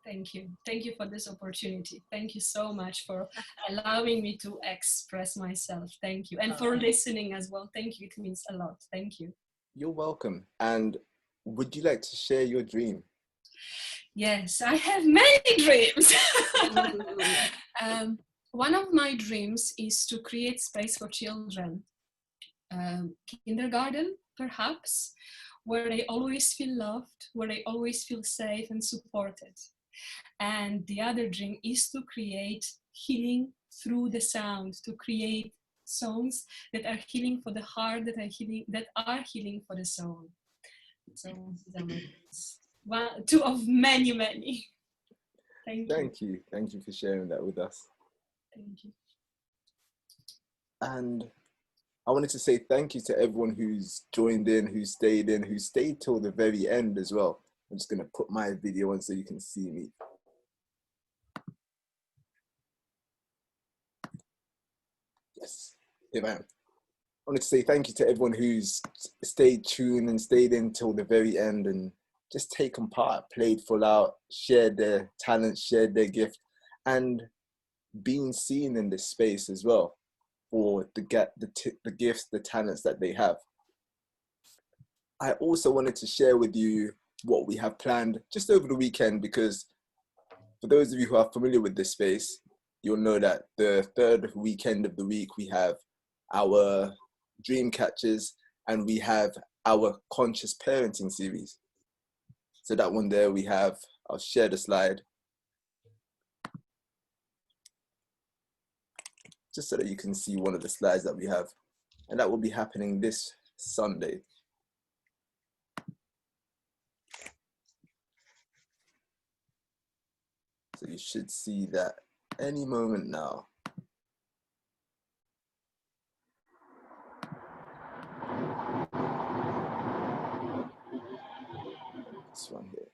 Thank you. Thank you for this opportunity. Thank you so much for allowing me to express myself. Thank you. And for listening as well. Thank you. It means a lot. Thank you. You're welcome. And would you like to share your dream? Yes, I have many dreams. One of my dreams is to create space for children. Kindergarten, perhaps, where they always feel loved, where they always feel safe and supported. And the other dream is to create healing through the sound, to create songs that are healing for the heart, that are healing for the soul. So these are my dreams. Two of many, many. Thank you. Thank you for sharing that with us. Thank you. And I wanted to say thank you to everyone who's joined in, who stayed till the very end as well. I'm just going to put my video on so you can see me. Yes, here I am. I wanted to say thank you to everyone who's stayed tuned and stayed in till the very end and just taken part, played full out, shared their talent, shared their gift, and being seen in this space as well for the gifts, the talents that they have. I also wanted to share with you what we have planned just over the weekend, because for those of you who are familiar with this space, you'll know that the third weekend of the week we have our Dreamcatchers and we have our conscious parenting series. So that one there we have, I'll share the slide just so that you can see one of the slides that we have, and that will be happening this Sunday. So you should see that any moment now. This one here.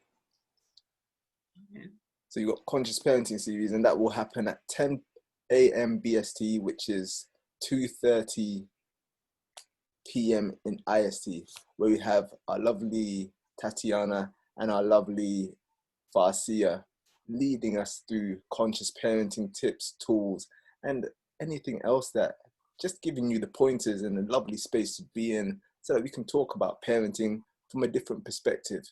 Okay. So you got Conscious Parenting Series, and that will happen at 10 a.m. BST, which is 2:30 p.m. in IST, where we have our lovely Tatiana and our lovely Farsia leading us through conscious parenting tips, tools, and anything else that just giving you the pointers and a lovely space to be in so that we can talk about parenting from a different perspective.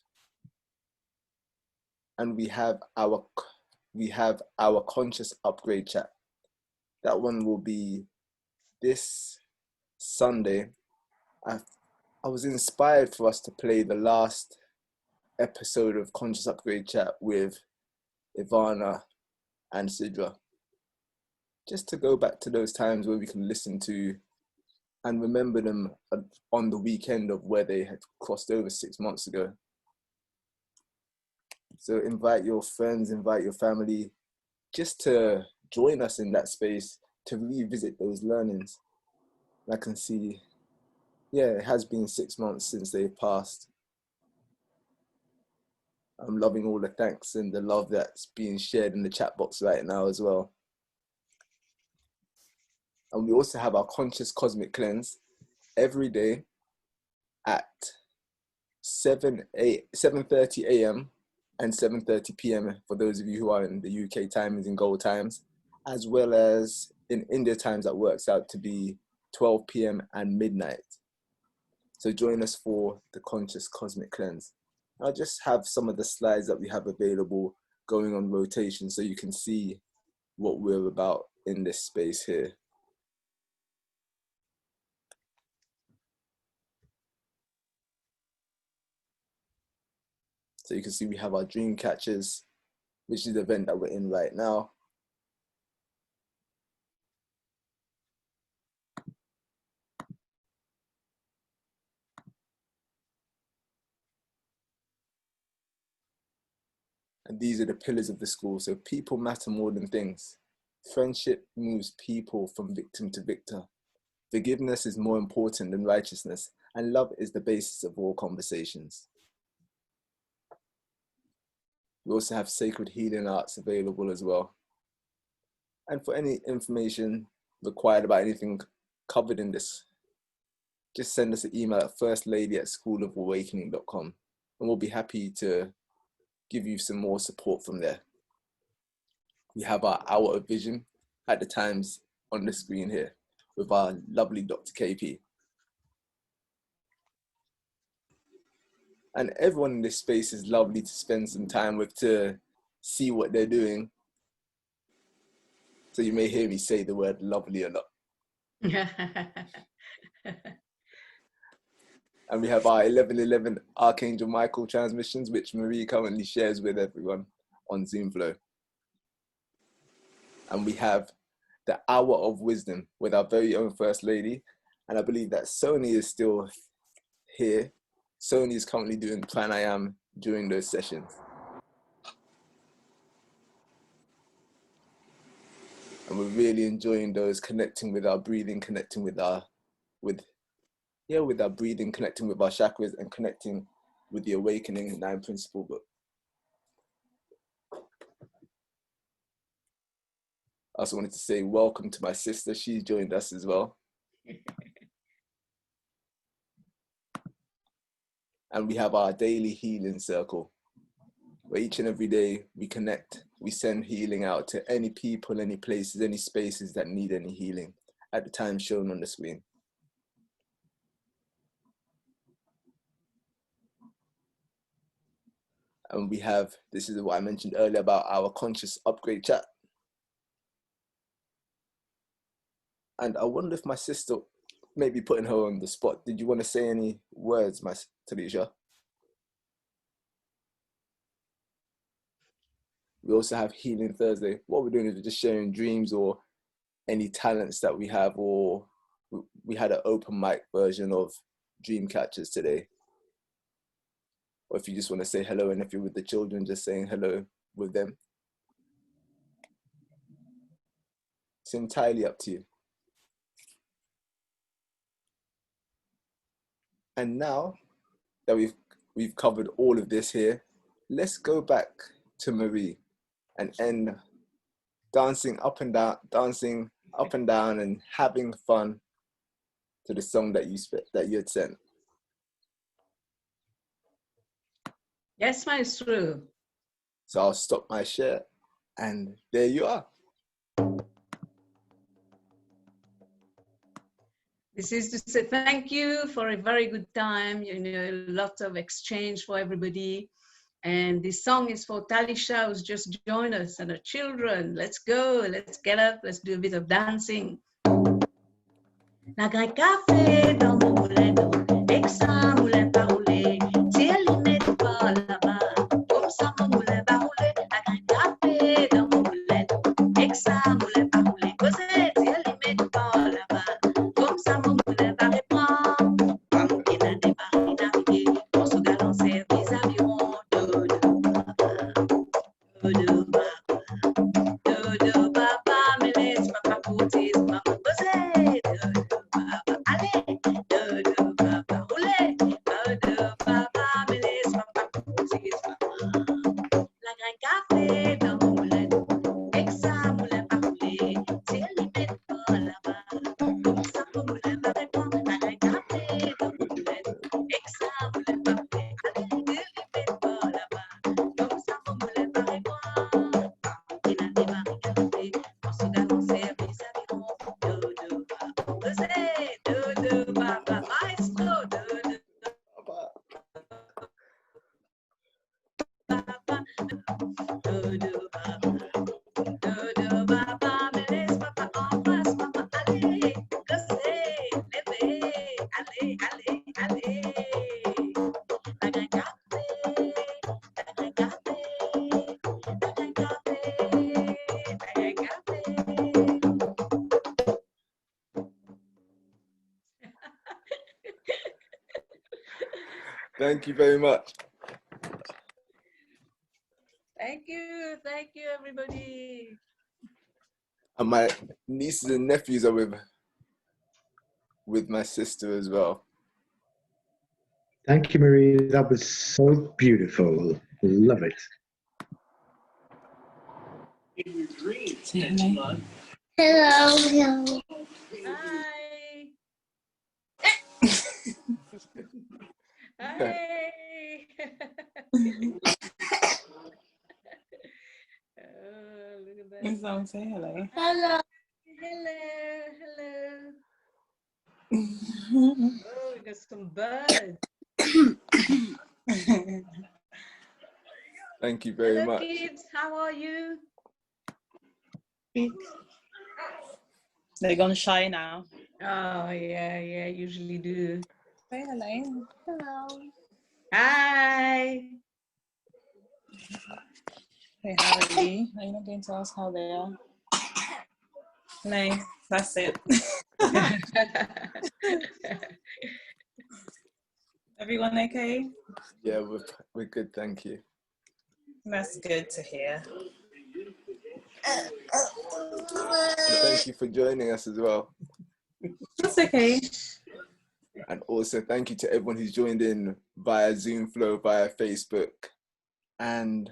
And we have our conscious upgrade chat. That one will be this Sunday. I was inspired for us to play the last episode of Conscious Upgrade Chat with Ivana and Sidra, just to go back to those times where we can listen to and remember them on the weekend of where they had crossed over 6 months ago. So invite your friends, invite your family, just to join us in that space to revisit those learnings. I can see, yeah, it has been 6 months since they've passed. I'm loving all the thanks and the love that's being shared in the chat box right now as well. And we also have our Conscious Cosmic Cleanse every day at 7:30 a.m. and 7:30 p.m. for those of you who are in the UK timings and gold times, as well as in India times that works out to be 12 p.m. and midnight. So join us for the Conscious Cosmic Cleanse. I'll just have some of the slides that we have available going on rotation so you can see what we're about in this space here. So you can see we have our Dreamcatchers, which is the event that we're in right now. And these are the pillars of the school. So people matter more than things. Friendship moves people from victim to victor. Forgiveness is more important than righteousness. And love is the basis of all conversations. We also have sacred healing arts available as well. And for any information required about anything covered in this, just send us an email at firstlady@schoolofawakening.com and we'll be happy to give you some more support from there. We have our hour of vision at the times on the screen here with our lovely Dr. KP. And everyone in this space is lovely to spend some time with, to see what they're doing. So you may hear me say the word lovely a lot. And we have our 11:11 Archangel Michael transmissions, which Marie currently shares with everyone on Zoom Flow. And we have the Hour of Wisdom with our very own First Lady. And I believe that Sony is still here. Sony is currently doing pranayam during those sessions. And we're really enjoying those, connecting with our breathing, connecting with our breathing, connecting with our chakras, and connecting with the Awakening 9 Principle book. I also wanted to say welcome to my sister. She's joined us as well. And we have our daily healing circle, where each and every day we connect, we send healing out to any people, any places, any spaces that need any healing at the time shown on the screen. And we have, this is what I mentioned earlier about our conscious upgrade chat. And I wonder if my sister, maybe putting her on the spot, did you want to say any words, my Talisha? We also have Healing Thursday. What we're doing is we're just sharing dreams or any talents that we have, or we had an open mic version of Dreamcatchers today. Or if you just want to say hello, and if you're with the children, just saying hello with them. It's entirely up to you. And now that we've covered all of this here, let's go back to Marie and end dancing up and down and having fun to the song that you had sent. Yes, Maestro. So I'll stop my share, and there you are. This is to say thank you for a very good time, a lot of exchange for everybody. And this song is for Talisha, who's just joined us, and her children. Let's go, let's get up, let's do a bit of dancing. Nagay café dans mon moulin d'eau, exa moulin pas roulé, si elle y met du pas là-bas, comme ça mon moulin va rouler. Nagay café dans mon moulin d'eau, Thank you very much. Thank you, everybody. And my nieces and nephews are with my sister as well. Thank you, Marie. That was so beautiful. Love it. Hello. Hi. Hi. Oh, look at that. Someone say hello. Hello. Hello. Oh, we got some birds. Thank you very Hello, much. kids. How are you? They're gonna shy now. Oh, yeah, usually do. Say hello. Hello. Hi. Hey, how are you? Are you not going to ask how they are? No, that's it. Everyone okay? Yeah, we're good, thank you. That's good to hear. And thank you for joining us as well. That's okay. And also thank you to everyone who's joined in via Zoom Flow, via Facebook. And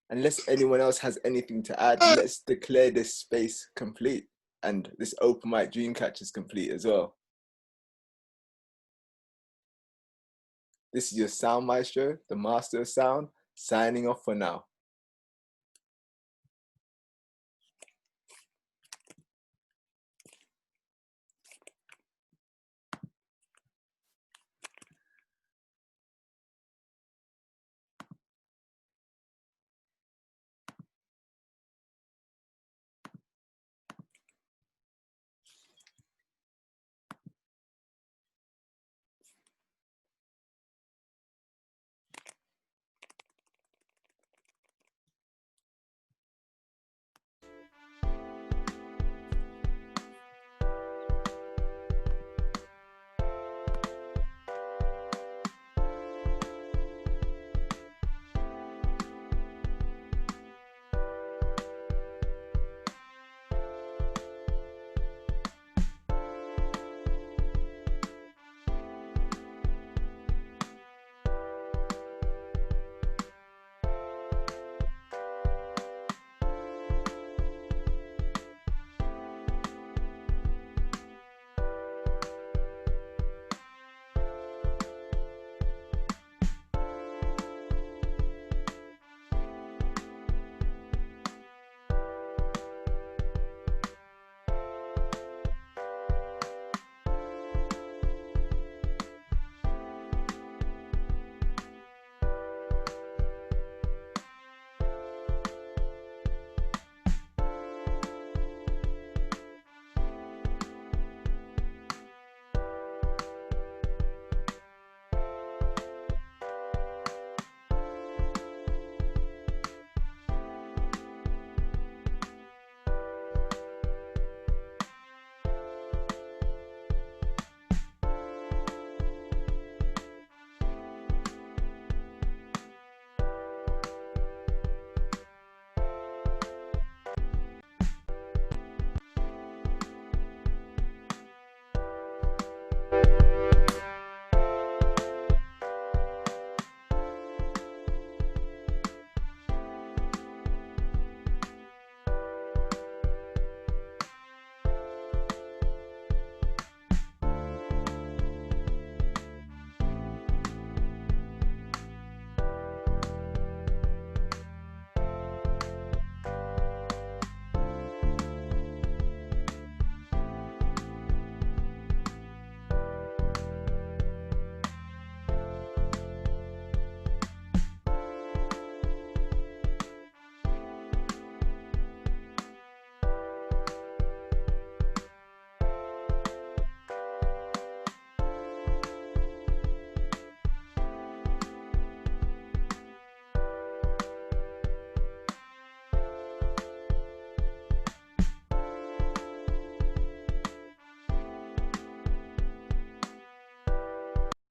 unless anyone else has anything to add, let's declare this space complete and this Open Mic Dreamcatchers complete as well. This is your Sound Maestro, the master of sound, signing off for now.